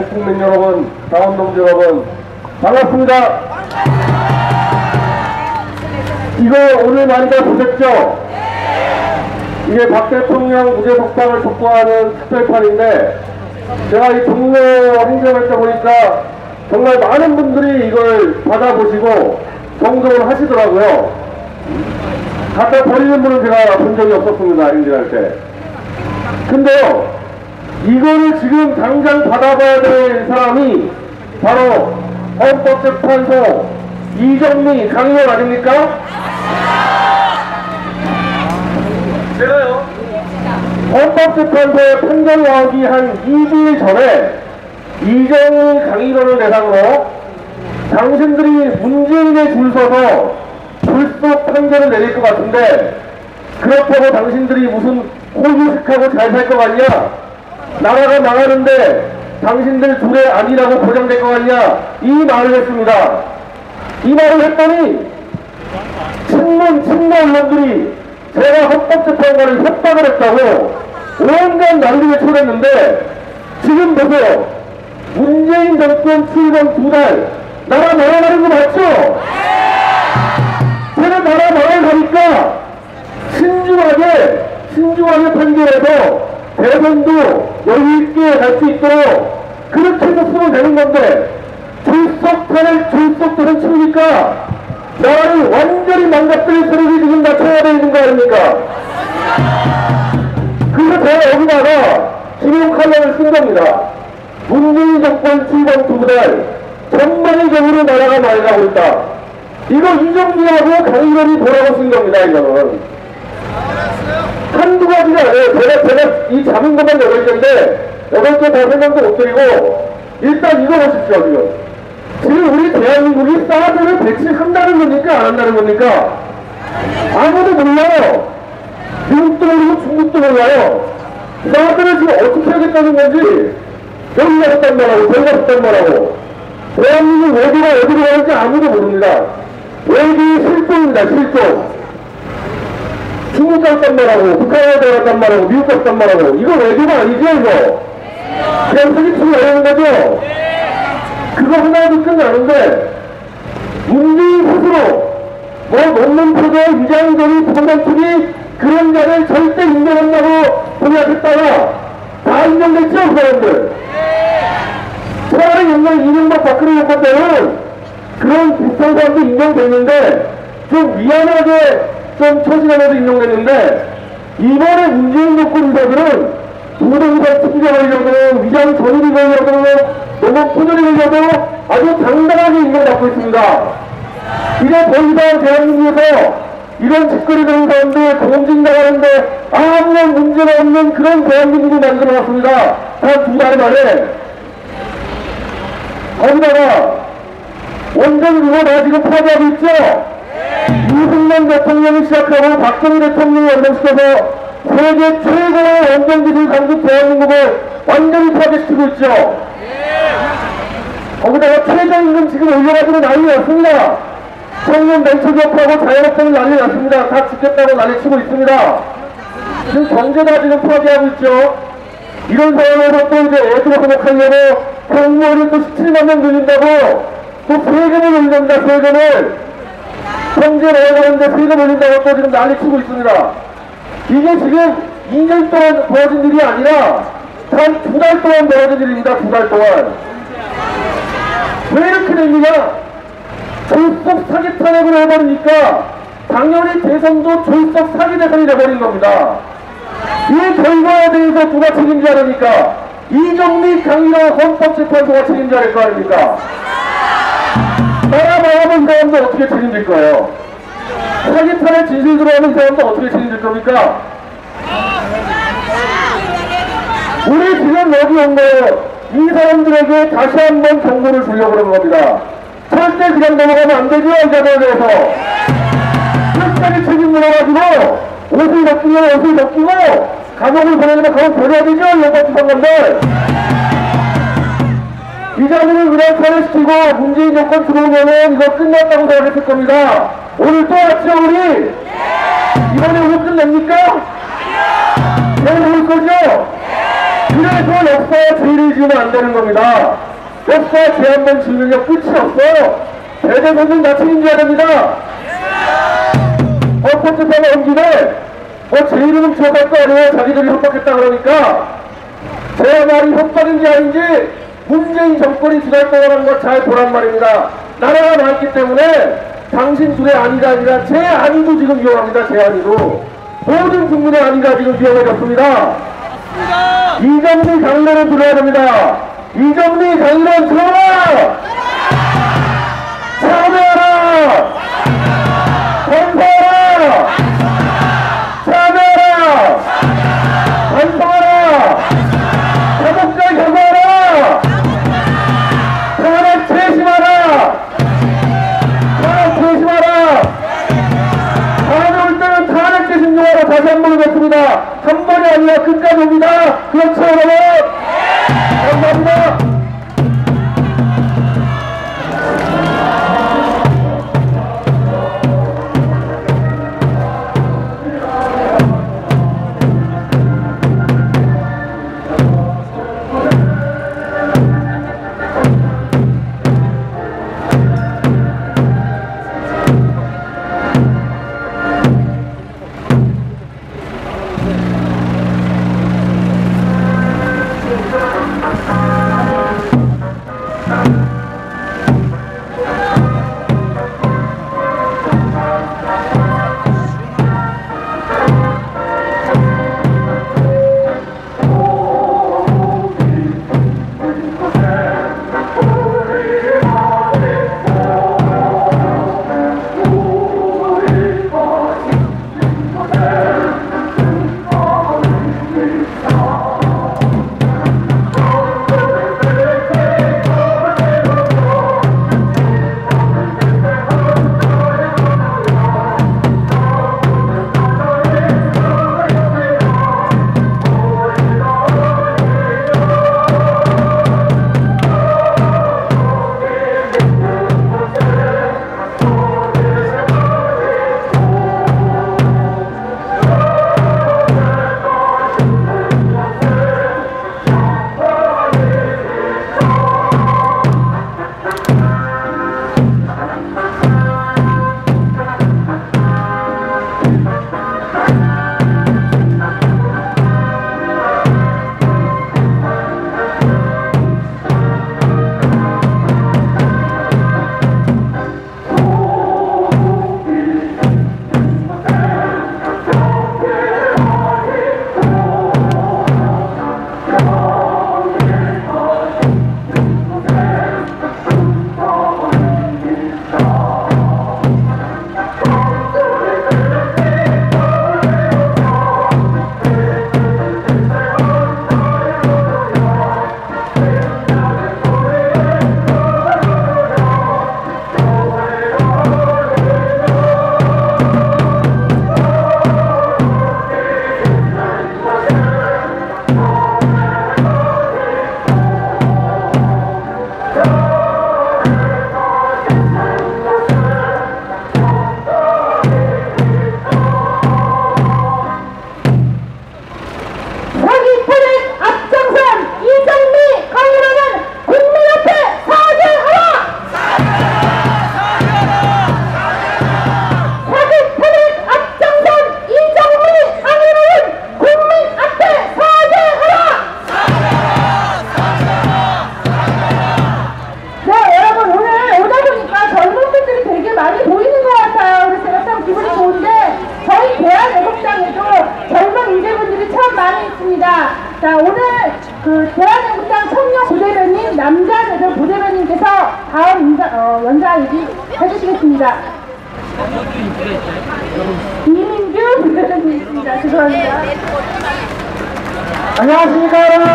국민 여러분, 당원동지 여러분, 반갑습니다. 이거 오늘 많이들 보셨죠? 이게 박 대통령 무죄 석방을 촉구하는 특별판인데, 제가 이 종로 행정할 때 보니까 정말 많은 분들이 이걸 받아보시고 정정을 하시더라고요. 갖다 버리는 분은 제가 본 적이 없었습니다, 행정할 때. 근데요, 이거를 지금 당장 받아봐야 될 사람이 바로 헌법재판소 이정미 강의원 아닙니까? 제가요, 헌법재판소의 판결 나오기 한 2주일 전에 이정미 강의원을 대상으로 당신들이 문재인에 줄 서서 불법 판결을 내릴 것 같은데, 그렇다고 당신들이 무슨 호주식하고 잘 살 것 같냐? 나라가 망하는데 당신들 둘의 아니라고 보장될 것 같냐? 이 말을 했습니다. 이 말을 했더니 친문 언론들이 제가 헌법재판관을 협박을 했다고 온갖 난리를 쳐냈는데, 지금 보세요. 문재인 정권 출범 2달 나라 망해가는 거 맞죠? 제가 나라 망해가니까 신중하게 판결해서 대선도 여유있게 갈 수 있도록 그렇게 해서 쓰면 되는 건데, 졸속탄을 치우니까 나라를 완전히 망가뜨릴 소리를 지금 다 쳐야 되는 거 아닙니까? 그래서 제가 여기다가 기록 칼럼을 쓴 겁니다. 문재인 정권 출범 2달 전반적으로 나라가 망해가고 있다. 이거 이정미하고 강의원이 보라고 쓴 겁니다. 이거는 한두 가지가 아니에요. 제가 이 잡은 것만 8개인데 8개 다 설명도 못 드리고, 일단 이거 보십시오. 지금 우리 대한민국이 사드를 배치한다는 겁니까? 안 한다는 겁니까? 아무도 몰라요. 미국도 모르고 중국도 몰라요. 사드를 지금 어떻게 하겠다는 건지, 여기 갔단 말하고 저기 갔단 말하고, 대한민국 외교가 어디로 가는지 아무도 모릅니다. 외교의 실종입니다. 실종. 중국 갔단 말하고, 북한에 들어갔단 말하고, 미국 갔단 말하고, 이거 외교가 아니죠, 이거? 그냥 저기 치고 나가는 거죠? 그거 하나도 끝나는데, 문재인 스스로, 논문 표절, 위장전이 포괄 인권팀이 그런 자를 절대 인정한다고 공약했다가 다 인정됐죠, 그 사람들? 차라리 옛날 이명박 박근혜 정권 때는 그런 비슷한 사람도 인정됐는데 좀 미안하게 좀 처신하면서 인정됐는데 이번에 문재인 정권 인사들은 부동산 투기가 걸려도 위장 전입이 걸려도 너무 포절이 걸려도 아주 당당하게 인정받고 있습니다. 이제 더 이상 대한민국에서 이런 짓거리 되는 사람들 공직 나가는데 아무런 문제가 없는 그런 대한민국을 만들어놨습니다. 단 2달 만에. 거기다가 원전 그거 다 지금 파괴하고 있죠? 이승만 대통령이 시작하고 박정희 대통령이 완성시켜서 세계 최고의 원전기술 강국 대한민국을 완전히 파괴시키고 있죠? 거기다가 최저임금 지금 올려가지고 난리 났습니다. 청년 벤처기업하고 자영업자들 난리 났습니다. 다 죽겠다고 난리치고 있습니다. 지금 경제 다 지금 파괴하고 있죠. 이런 상황에서 또 이제 애들을 회복하려고 공무원을 또 17만 명 늘린다고 또 세금을 올린다, 세금을. 경제 내려가는데 세금 올린다고 또 지금 난리치고 있습니다. 이게 지금 2년 동안 벌어진 일이 아니라 단 2달 동안 벌어진 일입니다. 2달 동안. 왜 이렇게 됩니까? 졸속 사기 탄핵을 해버리니까 당연히 대선도 졸속 사기 대선이 돼버린 겁니다. 이 결과에 대해서 누가 책임져야 합니까? 이정미 강일화 헌법재판소가 책임져야 할 거 아닙니까? 나라 망하면 이 사람도 어떻게 책임질 거예요? 사기 탄핵 진실 들어오면 이 사람도 어떻게 책임질 겁니까? 우리 지금 여기 온 거예요. 이 사람들에게 다시 한번 경고를 주려고 그런 겁니다. 절대 그냥 넘어가면 안 되죠, 이 자들에 대해서. 끝까지 책임 물어가지고 옷을 벗기면 옷을 벗기고 감옥을 보내려면 감옥 보내야 되죠, 이 헌법재판 건데. 이 자들을 그냥 탄핵시키고 문재인 정권 들어오면은 이거 끝났다고 생각했을 겁니다. 오늘 또 왔죠, 우리? 이번에 오늘 끝냅니까? 내일 올 거죠? 그래서 역사에 죄를 지으면 안 되는 겁니다. 역사에 죄 한 번 지으면요 끝이 없어요. 대대손손 다 책임져야 됩니다. 헌법재판에 온 김에 제 이름은 기억할 거 아니에요. 자기들이 협박했다 그러니까. 제 말이 협박인지 아닌지 문재인 정권이 2달 동안 한 거 잘 보란 말입니다. 나라가 많기 때문에 당신 둘의 안위가 아니라 제 안위도 지금 위험합니다. 제 안위도. 모든 국민의 안위가 지금 위험해졌습니다. 이정미 강론은 들어야 됩니다. 이정미 강론 들어라! 참여하라! 반성하라! 참여하라! 반성하라! 자국자에 경고하라! 탄핵 재심하라! 탄핵 재심하라! 다음에 올 때는 탄핵 재심 용어로 다시 한 번 오겠습니다. 한 번이 아니라 끝까지 옵니다. 그렇죠, 여러분? 감사합니다. 자, 오늘 대한민국당 청년 부대변인 남자 대표 부대변인께서 다음 연사 얘기 해주시겠습니다. 이민규 부대변인입니다. 죄송합니다. 안녕하십니까 여러분.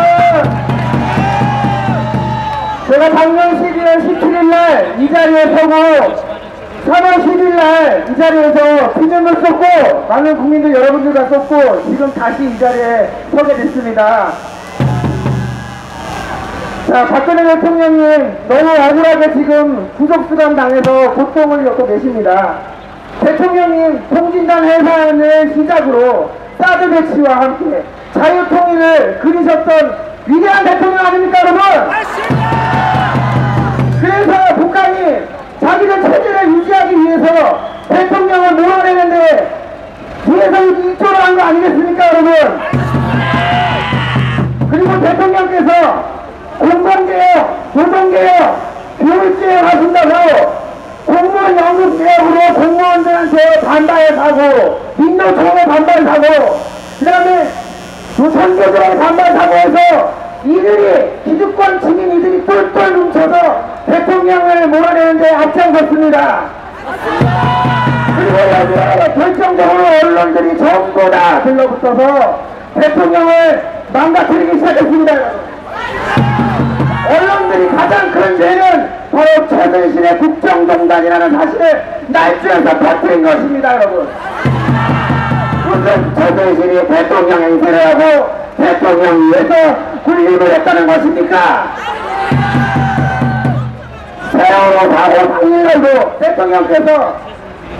제가 작년 12월 17일날 이 자리에 서고 3월 10일날 이 자리에서 피눈물 쏟고 많은 국민들 여러분들과 쏟고 지금 다시 이 자리에 서게 됐습니다. 자, 박근혜 대통령님 너무 억울하게 지금 구속수감 당해서 고통을 겪고 계십니다. 대통령님 통진당 해산을 시작으로 사드 배치와 함께 자유통일을 그리셨던 위대한 대통령 아닙니까 여러분? 그래서 북한이 자기들 체제를 유지하기 위해서 대통령을 몰아내는데 뒤에서 이쪽으로 한 거 아니겠습니까 여러분? 그리고 대통령께서 공공개혁, 노동개혁, 교육개혁 하신다고 공무원 연금개혁으로 공무원들한테 반발 사고, 민노총회 반발 사고, 그 다음에 선교조의 반발 사고에서 이들이 기득권 지민 이들이 똘똘 뭉쳐서 대통령을 몰아내는데 앞장섰습니다. 그리고 여기에 결정적으로 언론들이 전부 다 들러붙어서 대통령을 망가뜨리기 시작했습니다. 언론들이 가장 큰 죄는 바로 최순실의 국정농단이라는 사실을 날조해서 퍼뜨린 것입니다 여러분. 무슨 최순실이 대통령 행세를 하고 대통령 위해서 군림을 했다는 것입니까? 세월호 사고 당일날도 대통령께서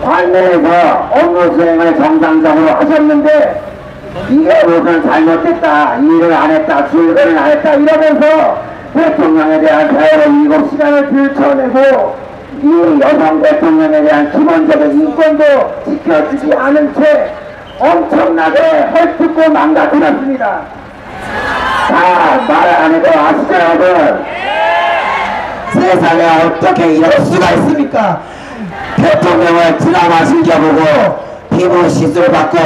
관내에서 업무 수행을 정상적으로 하셨는데 이게 무슨 잘못됐다, 일을 안 했다, 출근을 안 했다 이러면서 대통령에 대한 세월호 7시간을 들춰내고 이 여성 대통령에 대한 기본적인 인권도 지켜주지 않은 채 엄청나게 헐뜯고 망가뜨렸습니다. 다 말 안 해도 아시죠 여러분? 세상에 어떻게 이럴 수가 있습니까? 대통령을 드라마 즐겨보고 피부 시술 받고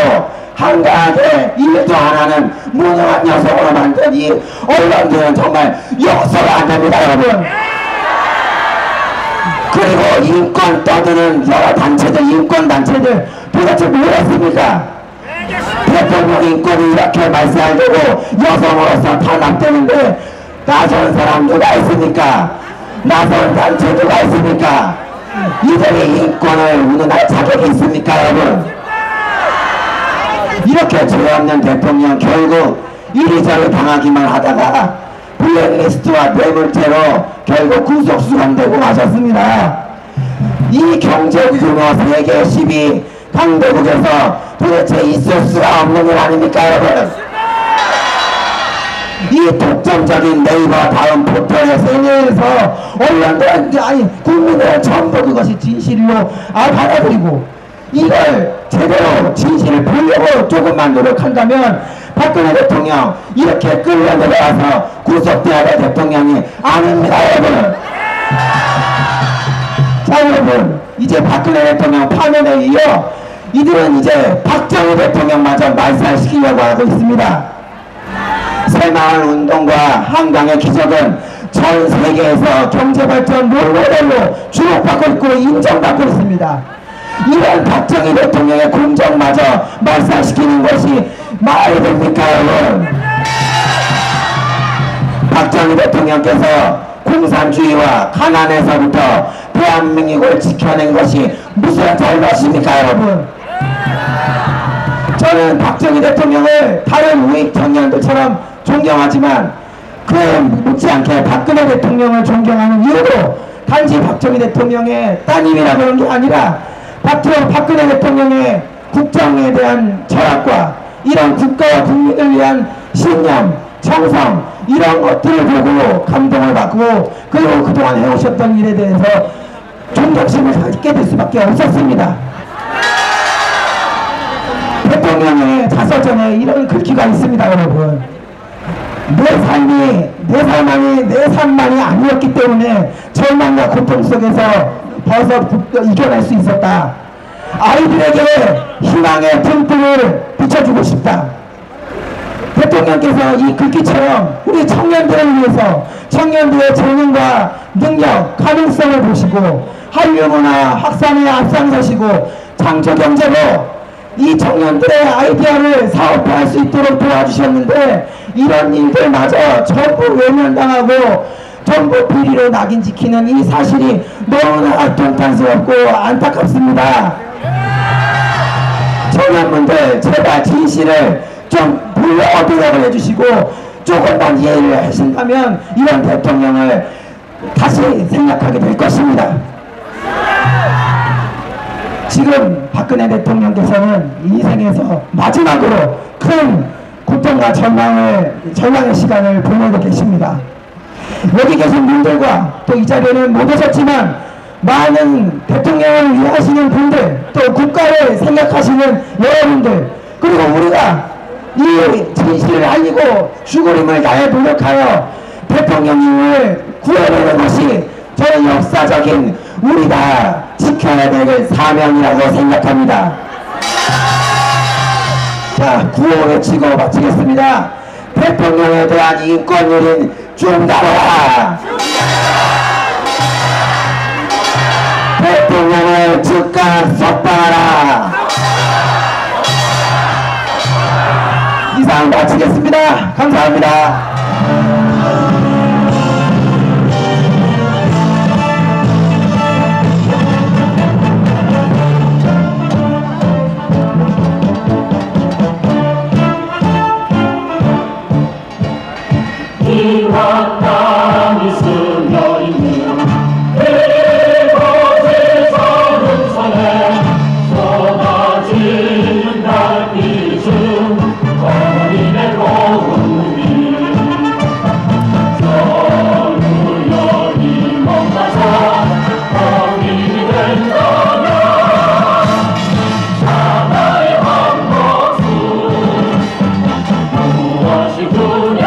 한가하게 일도 안 하는 무능한 여성으로 만든 이 언론들은 정말 용서가 안 됩니다 여러분. 그리고 인권 떠드는 여러 단체들, 인권단체들 도대체 뭘 했습니까? 대통령 인권이 이렇게 말살되고 여성으로서 탄압되는데 나선 사람 누가 있습니까? 나선 단체 누가 있습니까? 이들이 인권을 운운할 자격이 있습니까 여러분? 이렇게 죄 없는 대통령 결국 이리저리 당하기만 하다가 블랙리스트와 뇌물죄로 결국 구속수감되고 마셨습니다. 이 경제규모 세계 10위 강대국에서 도대체 있을 수가 없는 일 아닙니까 여러분? 이 독점적인 네이버 다음 포털의 세계에서 언론들은 아니 국민들은 전부 그것이 진실로 받아들이고 이걸 제대로 진실을 보려고 조금만 노력한다면 박근혜 대통령 이렇게 끌려 내려와서 구속돼야 될 대통령이 아닙니다 여러분. 자 여러분, 이제 박근혜 대통령 파면에 이어 이들은 이제 박정희 대통령마저 말살시키려고 하고 있습니다. 새마을 운동과 한강의 기적은 전 세계에서 경제발전 롤모델로 주목받고 있고 인정받고 있습니다. 이런 박정희 대통령의 공적마저 말살시키는 것이 말이 됩니까 여러분? 박정희 대통령께서 공산주의와 가난에서부터 대한민국을 지켜낸 것이 무슨 잘못입니까 여러분? 저는 박정희 대통령을 다른 우익 청년들처럼 존경하지만 그에 못지않게 박근혜 대통령을 존경하는 이유도 단지 박정희 대통령의 따님이라 그런 게 아니라 박근혜 대통령의 국정에 대한 철학과 이런 국가와 국민을 위한 신념, 정성 이런 것들을 보고 감동을 받고 그리고 그동안 해오셨던 일에 대해서 존경심을 갖게 될 수밖에 없었습니다. 대통령의 자서전에 이런 글귀가 있습니다 여러분. 내 삶만이 아니었기 때문에 절망과 고통 속에서 이겨낼 수 있었다. 아이들에게 희망의 등불을 비춰주고 싶다. 대통령께서 이 글귀처럼 우리 청년들을 위해서 청년들의 재능과 능력, 가능성을 보시고 한류문화 확산에 앞장서시고 창조경제로 이 청년들의 아이디어를 사업화할 수 있도록 도와주셨는데 이런 일들마저 전부 외면당하고 전부 비리로 낙인 지키는 이 사실이 너무나 통탄스럽고 안타깝습니다. 청년분들 제발 진실을 좀 불러오도록 해주시고 조금만 이해를 하신다면 이런 대통령을 다시 생각하게 될 것입니다. 지금 박근혜 대통령께서는 인생에서 마지막으로 큰 고통과 절망의 시간을 보내고 계십니다. 여기 계신 분들과 또 이 자리에는 못 오셨지만 많은 대통령을 위하시는 분들 또 국가를 생각하시는 여러분들 그리고 우리가 이 진실을 알리고 죽으림을 다해 노력하여 대통령님을 구해내는 것이 저는 역사적인 우리가 지켜야 될 사명이라고 생각합니다. 자, 구호 외치고 마치겠습니다. 대통령에 대한 인권유린 중단하라! 대통령을 즉각 석방하라! 이상 마치겠습니다. 감사합니다. 이와 땅이 스며있는 그곳에 서는 산에 쏟아지는 달빛 중 어린의 고운이 서울연이 멈춰서 어린이 된다면 하나의 한 것은 무엇이구냐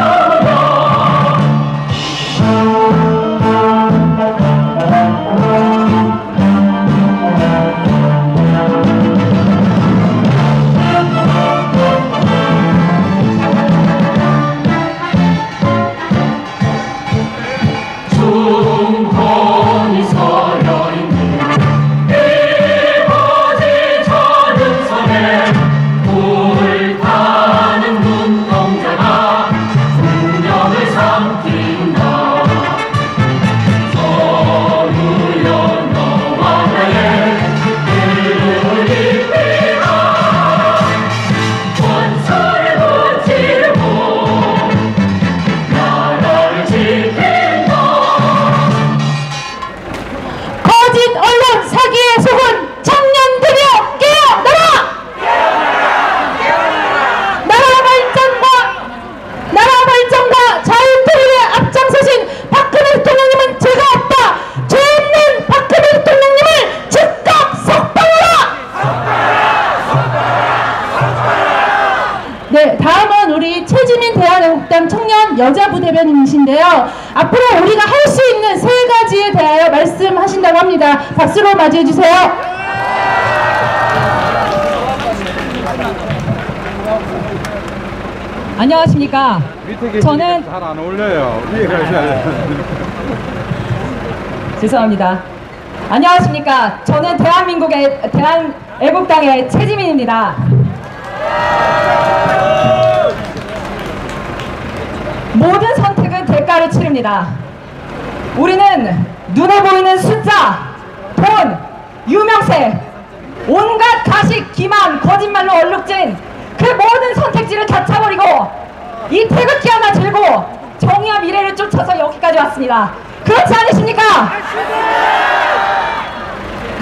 여자부 대변인이신데요. 앞으로 우리가 할 수 있는 세 가지에 대하여 말씀하신다고 합니다. 박수로 맞이해 주세요. 안녕하십니까. 저는 잘 안 어울려요. 위에 가셔야 죄송합니다. 안녕하십니까. 저는 대한애국당의 최지민입니다. 모든 선택은 대가를 치릅니다. 우리는 눈에 보이는 숫자, 돈, 유명세, 온갖 가식, 기만, 거짓말로 얼룩진 그 모든 선택지를 다 차버리고 이 태극기 하나 들고 정의와 미래를 쫓아서 여기까지 왔습니다. 그렇지 않으십니까?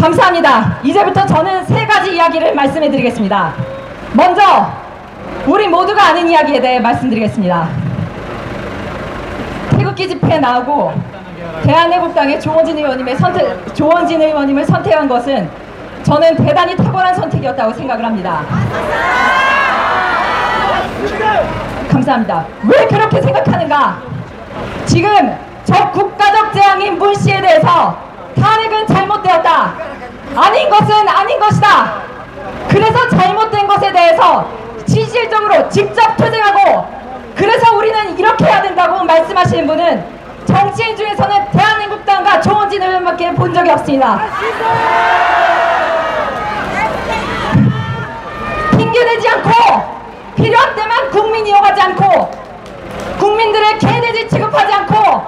감사합니다. 이제부터 저는 세 가지 이야기를 말씀해 드리겠습니다. 먼저 우리 모두가 아는 이야기에 대해 말씀드리겠습니다. 태극기 집회에 나오고 대한애국당의 조원진 의원님을 선택한 것은 저는 대단히 탁월한 선택이었다고 생각을 합니다. 감사합니다. 왜 그렇게 생각하는가? 지금 저 국가적 재앙인 문씨에 대해서 탄핵은 잘못되었다. 아닌 것은 아닌 것이다. 그래서 잘못된 것에 대해서 진실적으로 직접 투쟁하고 모습을 본 적이 없습니다. 핑계대지 않고 필요한 때만 국민 이용하지 않고 국민들을 개돼지 취급하지 않고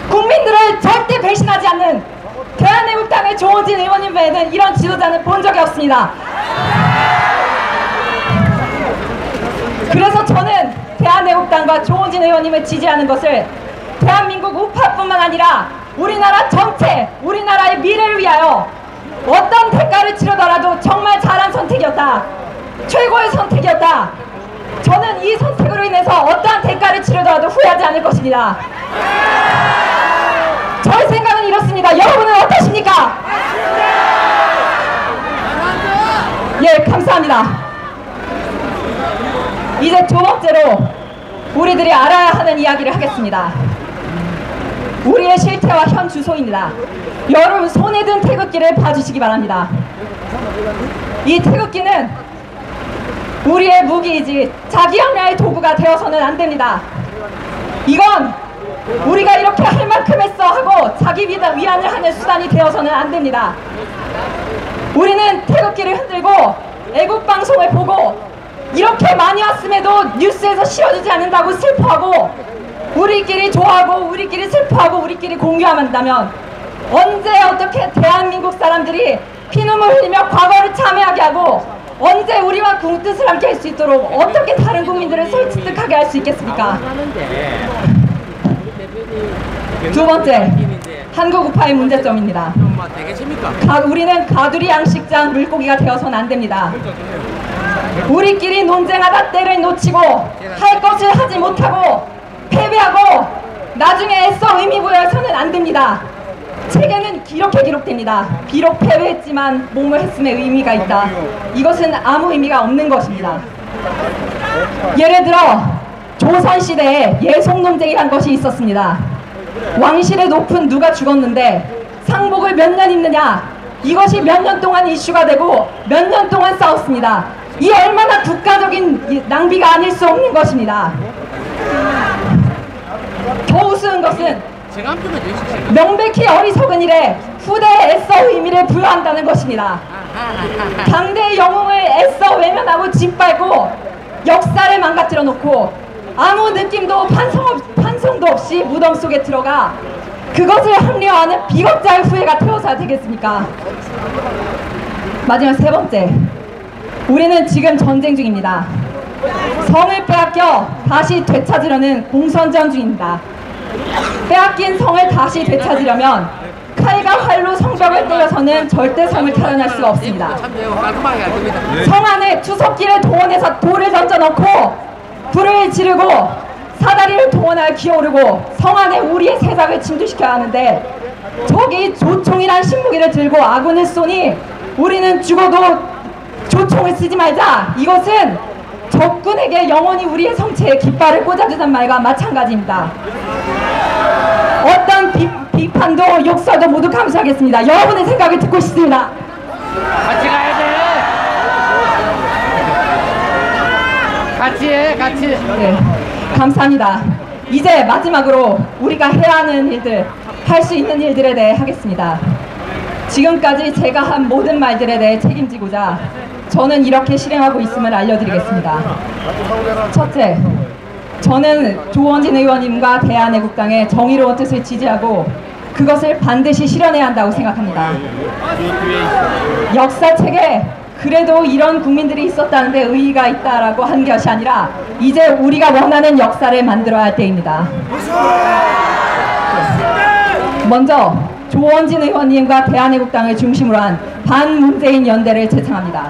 국민들을 절대 배신하지 않는 대한애국당의 조원진 의원님 외에는 이런 지도자는 본 적이 없습니다. 그래서 저는 대한애국당과 조원진 의원님을 지지하는 것을 대한민국 우파뿐만 아니라 우리나라 전체, 우리나라의 미래를 위하여 어떤 대가를 치르더라도 정말 잘한 선택이었다. 최고의 선택이었다. 저는 이 선택으로 인해서 어떠한 대가를 치르더라도 후회하지 않을 것입니다. 저의 생각은 이렇습니다. 여러분은 어떠십니까? 예, 감사합니다. 이제 두 번째로 우리들이 알아야 하는 이야기를 하겠습니다. 우리의 실태와 현 주소입니다. 여러분 손에 든 태극기를 봐주시기 바랍니다. 이 태극기는 우리의 무기이지 자기 역량의 도구가 되어서는 안 됩니다. 이건 우리가 이렇게 할 만큼 했어 하고 자기 위안을 하는 수단이 되어서는 안 됩니다. 우리는 태극기를 흔들고 애국방송을 보고 이렇게 많이 왔음에도 뉴스에서 실어주지 않는다고 슬퍼하고 우리끼리 좋아하고 우리끼리 슬퍼하고 우리끼리 공유한다면 언제 어떻게 대한민국 사람들이 피눈물 흘리며 과거를 참회하게 하고 언제 우리와 궁뜻을 함께 할 수 있도록 어떻게 다른 국민들을 설득하게 할 수 있겠습니까? 두 번째, 한국 우파의 문제점입니다. 우리는 가두리 양식장 물고기가 되어서는 안 됩니다. 우리끼리 논쟁하다 때를 놓치고 할 것을 하지 못하고 패배하고 나중에 애써 의미 부여해서는 안 됩니다. 책에는 이렇게 기록됩니다. 비록 패배했지만 몸을 했음에 의미가 있다. 이것은 아무 의미가 없는 것입니다. 예를 들어 조선시대에 예속 논쟁이란 것이 있었습니다. 왕실의 높은 누가 죽었는데 상복을 몇 년 입느냐, 이것이 몇 년 동안 이슈가 되고 몇 년 동안 싸웠습니다. 이 얼마나 국가적인 낭비가 아닐 수 없는 것입니다. 더 우스운 것은 명백히 어리석은 일에 후대에 애써 의미를 부여한다는 것입니다. 당대의 영웅을 애써 외면하고 짓밟고 역사를 망가뜨려 놓고 아무 느낌도 반성도 없이 무덤 속에 들어가 그것을 합리화하는 비겁자의 후회가 되어서야 되겠습니까? 마지막 세 번째, 우리는 지금 전쟁 중입니다. 성을 빼앗겨 다시 되찾으려는 공선전 중입니다. 빼앗긴 성을 다시 되찾으려면 칼과 활로 성벽을 때려서는 절대 성을 탈환할 수가 없습니다. 성 안에 투석기를 동원해서 돌을 던져넣고 불을 지르고 사다리를 동원하여 기어오르고 성 안에 우리의 세상을 침투시켜야 하는데 저기 조총이란 신무기를 들고 아군을 쏘니 우리는 죽어도 조총을 쓰지 말자. 이것은 적군에게 영원히 우리의 성체에 깃발을 꽂아주는 말과 마찬가지입니다. 어떤 비판도 욕설도 모두 감수하겠습니다. 여러분의 생각을 듣고 싶습니다. 같이 가야 돼. 같이 해, 같이. 네, 감사합니다. 이제 마지막으로 우리가 해야 하는 일들, 할 수 있는 일들에 대해 하겠습니다. 지금까지 제가 한 모든 말들에 대해 책임지고자 저는 이렇게 실행하고 있음을 알려드리겠습니다. 첫째, 저는 조원진 의원님과 대한애국당의 정의로운 뜻을 지지하고 그것을 반드시 실현해야 한다고 생각합니다. 역사책에 그래도 이런 국민들이 있었다는데 의의가 있다라고 한 것이 아니라 이제 우리가 원하는 역사를 만들어야 할 때입니다. 먼저 조원진 의원님과 대한애국당을 중심으로 한 반문재인 연대를 제창합니다.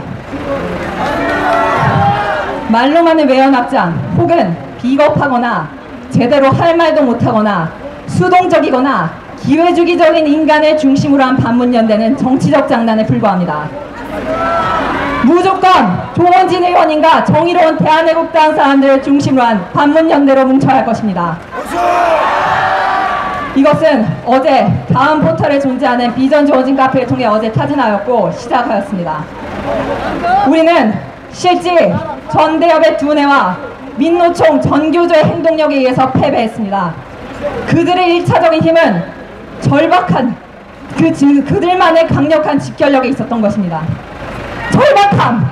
말로만은 외연확장 혹은 비겁하거나 제대로 할 말도 못하거나 수동적이거나 기회주기적인 인간을 중심으로 한 반문연대는 정치적 장난에 불과합니다. 무조건 조원진 의원님과 정의로운 대한애국당 사람들을 중심으로 한 반문연대로 뭉쳐야 할 것입니다. 이것은 어제 다음 포털에 존재하는 비전 조원진 카페를 통해 어제 타진하였고 시작하였습니다. 우리는 실제 전대협의 두뇌와 민노총 전교조의 행동력에 의해서 패배했습니다. 그들의 1차적인 힘은 절박한 그들만의 강력한 직결력이 있었던 것입니다. 절박함,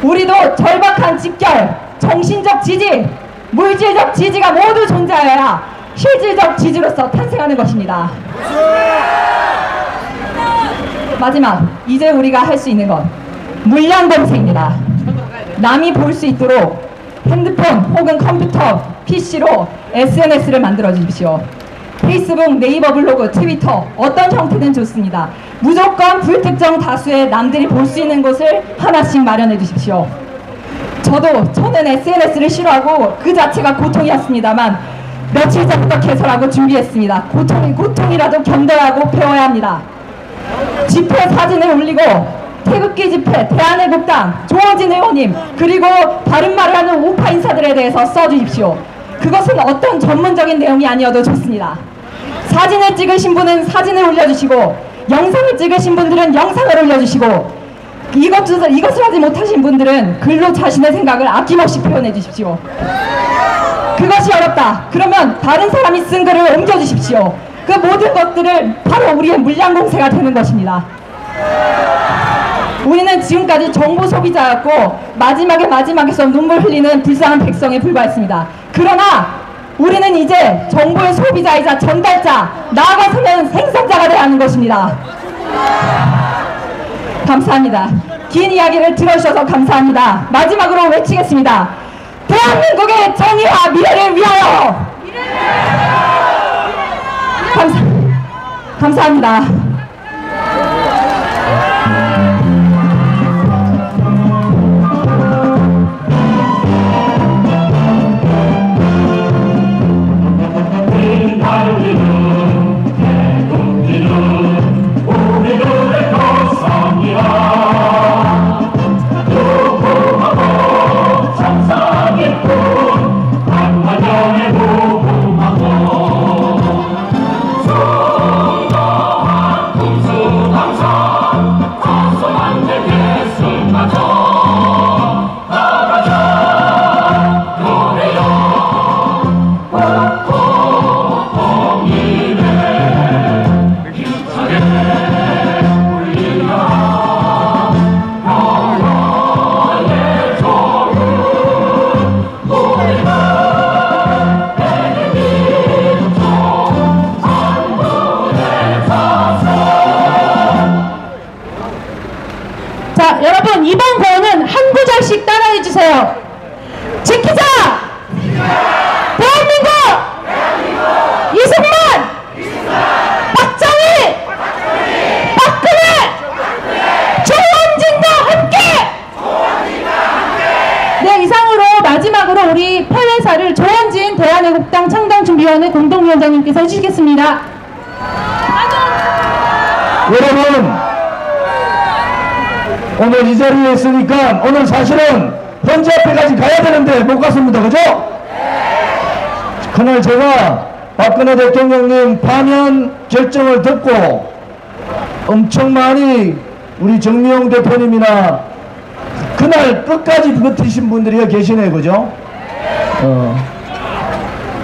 우리도 절박한 직결, 정신적 지지, 물질적 지지가 모두 존재하여야 실질적 지지로서 탄생하는 것입니다. 마지막, 이제 우리가 할 수 있는 건 물량검색입니다. 남이 볼 수 있도록 핸드폰 혹은 컴퓨터, PC로 SNS를 만들어 주십시오. 페이스북, 네이버 블로그, 트위터 어떤 형태든 좋습니다. 무조건 불특정 다수의 남들이 볼 수 있는 곳을 하나씩 마련해 주십시오. 저는 SNS를 싫어하고 그 자체가 고통이었습니다만 며칠 전부터 개설하고 준비했습니다. 고통이라도 견뎌야 하고 배워야 합니다. 집회 사진을 올리고 태극기 집회, 대한애국당, 조원진 의원님, 그리고 다른 말을 하는 우파 인사들에 대해서 써주십시오. 그것은 어떤 전문적인 내용이 아니어도 좋습니다. 사진을 찍으신 분은 사진을 올려주시고, 영상을 찍으신 분들은 영상을 올려주시고, 이것을 하지 못하신 분들은 글로 자신의 생각을 아낌없이 표현해 주십시오. 그것이 어렵다. 그러면 다른 사람이 쓴 글을 옮겨주십시오. 그 모든 것들을 바로 우리의 물량공세가 되는 것입니다. 우리는 지금까지 정보 소비자였고 마지막에서 눈물 흘리는 불쌍한 백성에 불과했습니다. 그러나 우리는 이제 정보의 소비자이자 전달자, 나아가서는 생산자가 돼야 하는 것입니다. 감사합니다. 긴 이야기를 들어주셔서 감사합니다. 마지막으로 외치겠습니다. 대한민국의 정의와 미래를 위하여! 감사합니다. 여러분, 이번 구호는 한 구절씩 따라해 주세요. 지키자! 대한민국! 이승만! 박정희! 박근혜! 조원진과 함께! 네, 이상으로 마지막으로 우리 폐회사를 조원진 대한애국당 창당준비위원회 공동위원장님께서 해주시겠습니다. 여러분, 오늘 이 자리에 있으니까 오늘 사실은 현지 앞에까지 가야 되는데 못 갔습니다. 그죠? 그날 제가 박근혜 대통령님 파면 결정을 듣고 엄청 많이 우리 정미용 대표님이나 그날 끝까지 버티신 분들이 계시네요. 그죠?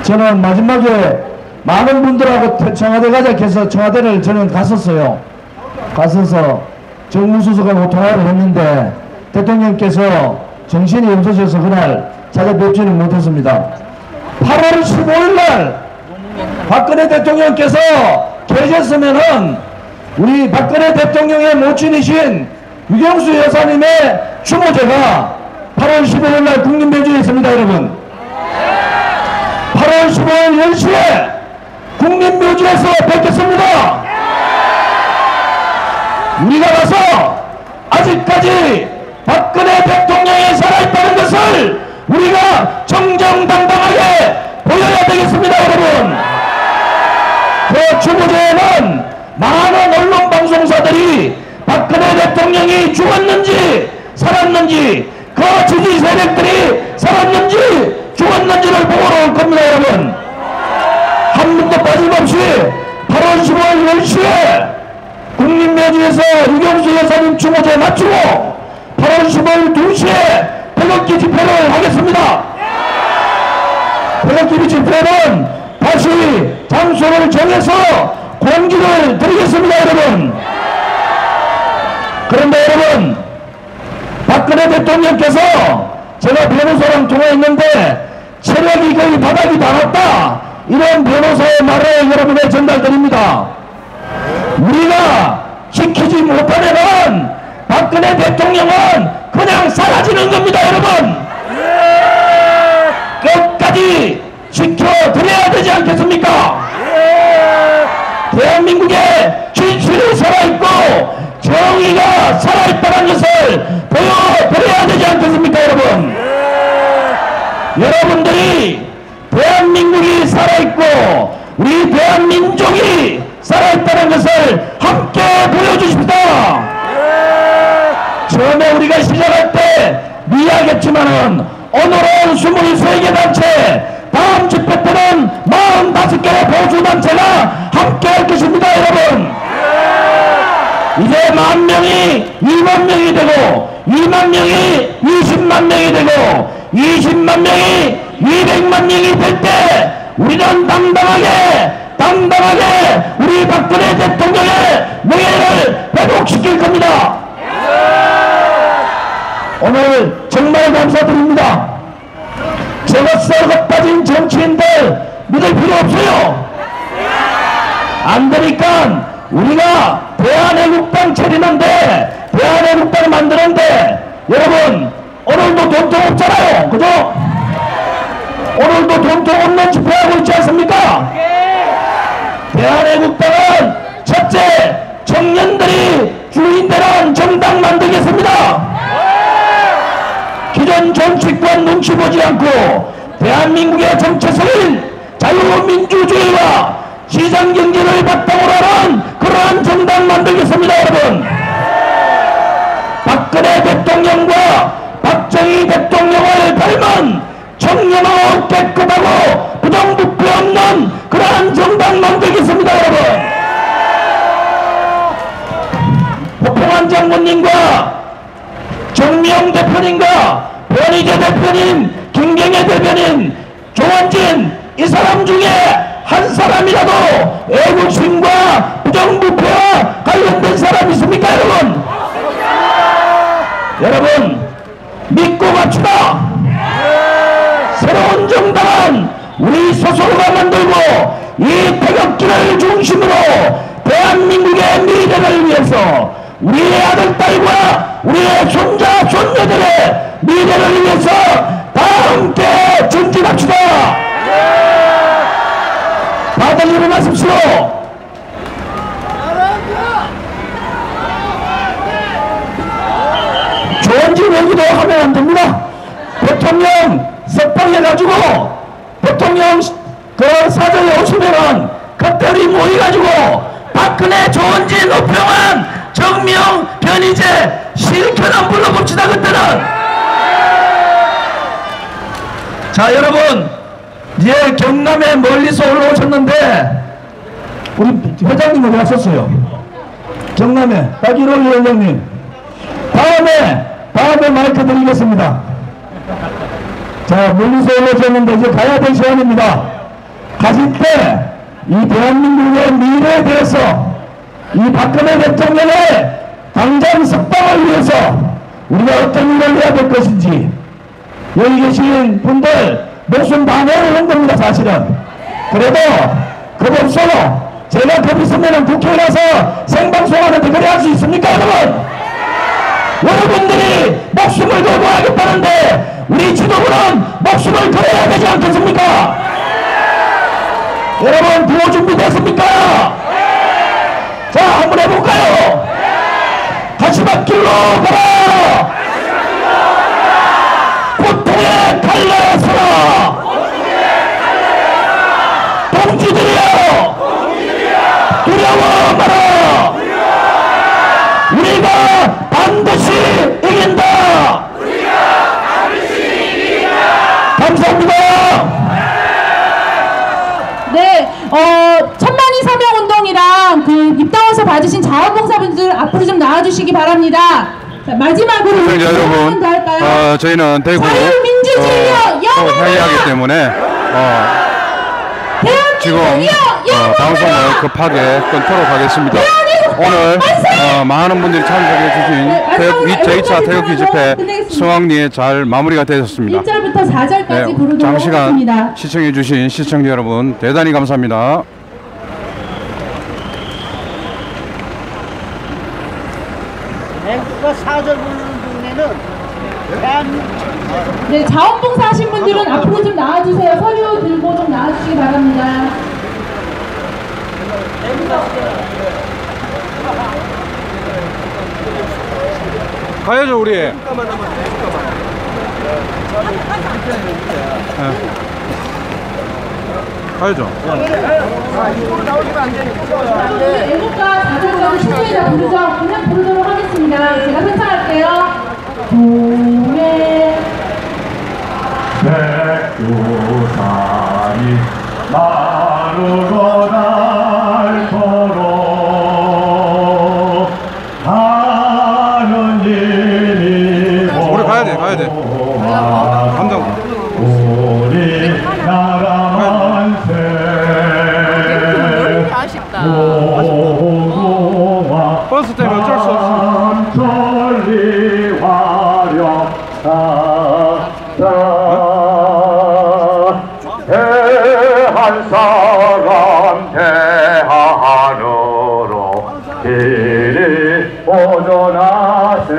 저는 마지막에 많은 분들하고 청와대 가자 해서 청와대를 저는 갔었어요. 갔어서 정무수석하고 통화를 했는데 대통령께서 정신이 없으셔서 그날 찾아뵙지는 못했습니다. 8월 15일날 박근혜 대통령께서 계셨으면은 우리 박근혜 대통령의 모친이신 유경수 여사님의 추모제가 8월 15일날 국립묘지에 있습니다. 여러분, 8월 15일 10시에 국립묘지에서 뵙겠습니다. 우리가 가서 아직까지 박근혜 대통령이 살아있다는 것을 우리가 정정당당하게 보여야 되겠습니다. 여러분, 그 추모제에는 많은 언론방송사들이 박근혜 대통령이 죽었는지 살았는지, 그 지지 세력들이 살았는지 죽었는지를 보러 올 겁니다. 여러분, 한 분도 빠짐없이 8월 15일 10시에 국립묘지에서 유경수 여사님 추모제 마치고 8월 15일 2시에 태극기 집회를 하겠습니다. 태극기 집회는 다시 장소를 정해서 공지를 드리겠습니다, 여러분. 그런데 여러분, 박근혜 대통령께서 제가 변호사랑 통화했는데 체력이 거의 바닥이 닿았다, 이런 변호사의 말을 여러분에 전달드립니다. 우리가 지키지 못하면은 박근혜 대통령은 그냥 사라지는 겁니다, 여러분. 끝까지 지켜드려야 되지 않겠습니까? 대한민국의 진실이 살아있고 정의가 살아있다는 것을 보여드려야 되지 않겠습니까, 여러분? 여러분들이 대한민국이 살아있고 우리 대한민족이 살아있다는 것을 함께 보여주십시다. 처음에 우리가 시작할 때 미약했지만은 오늘은 23개 단체, 다음 집회 때는 45개의 보수단체가 함께 할 것입니다, 여러분. 이제 10,000명이 20,000명이 되고 20,000명이 200,000명이 되고 200,000명이 200,000명이 될 때 우리는 당당하게 우리 박근혜 대통령의 명예를 회복시킬 겁니다. 오늘 정말 감사드립니다. 제가 썩어 빠진 정치인들 믿을 필요 없어요. 안 되니까 우리가 대한애국당 차리는데, 대한애국당 만드는데, 여러분 오늘도 돈통 없잖아요, 그죠? 오늘도 돈통 없는 집회하고 있지 않습니까? 대한애국당은 첫째, 청년들이 주인되는 정당 만들겠습니다. 기존 정치권 눈치 보지 않고 대한민국의 정체성인 자유민주주의와 시장경제를 바탕으로 하는 그러한 정당 만들겠습니다, 여러분. 박근혜 대통령과 박정희 대통령을 닮은 청렴하고 깨끗하고 부정부패 없는 그러한 정당 만들겠습니다, 여러분. 박홍환 장군님과 정미영 대표님과 변희재 대표님, 김경애 대표님, 조원진, 이 사람 중에 한 사람이라도 애국심과 부정부패와 관련된 사람이 있습니까, 여러분? 여러분, 믿고 갑시다. 새로운 정당은 우리 스스로가 만들고 이 태극기를 중심으로 대한민국의 미래를 위해서, 우리의 아들, 딸과 우리의 손자, 손녀들의 미래를 위해서 다 함께 전진합시다. 다들 일어나십시오. 조원진 얘기도 하면 안 됩니다. 대통령 석방해가지고 대통령 그 사저에 오시면은 그때 우리 모여가지고 박근혜, 조원진, 우병환, 정명, 변희재 실컷 안 불러봅시다, 그때는. 자, 여러분, 이제 경남에 멀리서 올라오셨는데 우리 회장님 어디 가셨어요? 경남에 박일원 위원장님, 다음에 마이크 드리겠습니다. 자, 멀리서 올라오셨는데 이제 가야 될 시간입니다. 가실 때 이 대한민국의 미래에 대해서, 이 박근혜 대통령의 당장 석방을 위해서 우리가 어떤 일을 해야 될 것인지, 여기 계신 분들 목숨 다 내놓는 겁니다, 사실은. 그래도 겁 없어요. 제가 겁 있으면 국회에 가서 생방송하는데 그래 할 수 있습니까, 여러분? 여러분들이 목숨을 걸고 하겠다는데 우리 지도부는 목숨을 걸어야 되지 않겠습니까? 여러분, 구호 준비됐습니까? 자, 한번 해볼까요? 가시밭길로 가라! 고통의 칼날에 서라! 동지들이여! 두려워 마라! 우리가 반드시 이긴다! 감사합니다! 네, 천만인 서명운동이랑 그 입당원서 받으신 자원봉사분들 앞으로 좀 나와주시기 바랍니다. 자, 마지막으로 시청자 여러분, 저희는 대구 자유민주주의여 영원하라! 회의하기 때문에 대한민국 지금 방송을 급하게 끊도록 하겠습니다. 오늘 많은 분들이 참석해 주신 제2차 태극기 집회 성황리에 잘 마무리가 되었습니다. 1절부터 4절까지 부르도록 장시간 하겠습니다. 시청해 주신 시청자 여러분 대단히 감사합니다. 앵커가 4절 부르는 동네는 네, 자원봉사 하신 분들은 앞으로 좀 나와주세요. 서류 들고 좀 나와주시기 바랍니다. 가야죠 우리. 네. 가야죠. 애국가 4절까지 신뢰자 부르죠. 그냥 부르도록 하겠습니다. 제가 선창할게요. 동해 백두산이 마르고 닳도록 하는 일이 우리 가야 돼. 감당. 우리 나라 만세 버스 때문에 어쩔 수 없어. 천리 대한 사람 대한으로 길이 보존하세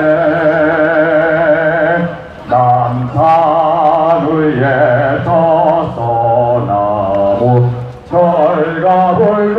남산 위에 서서나무 철갑을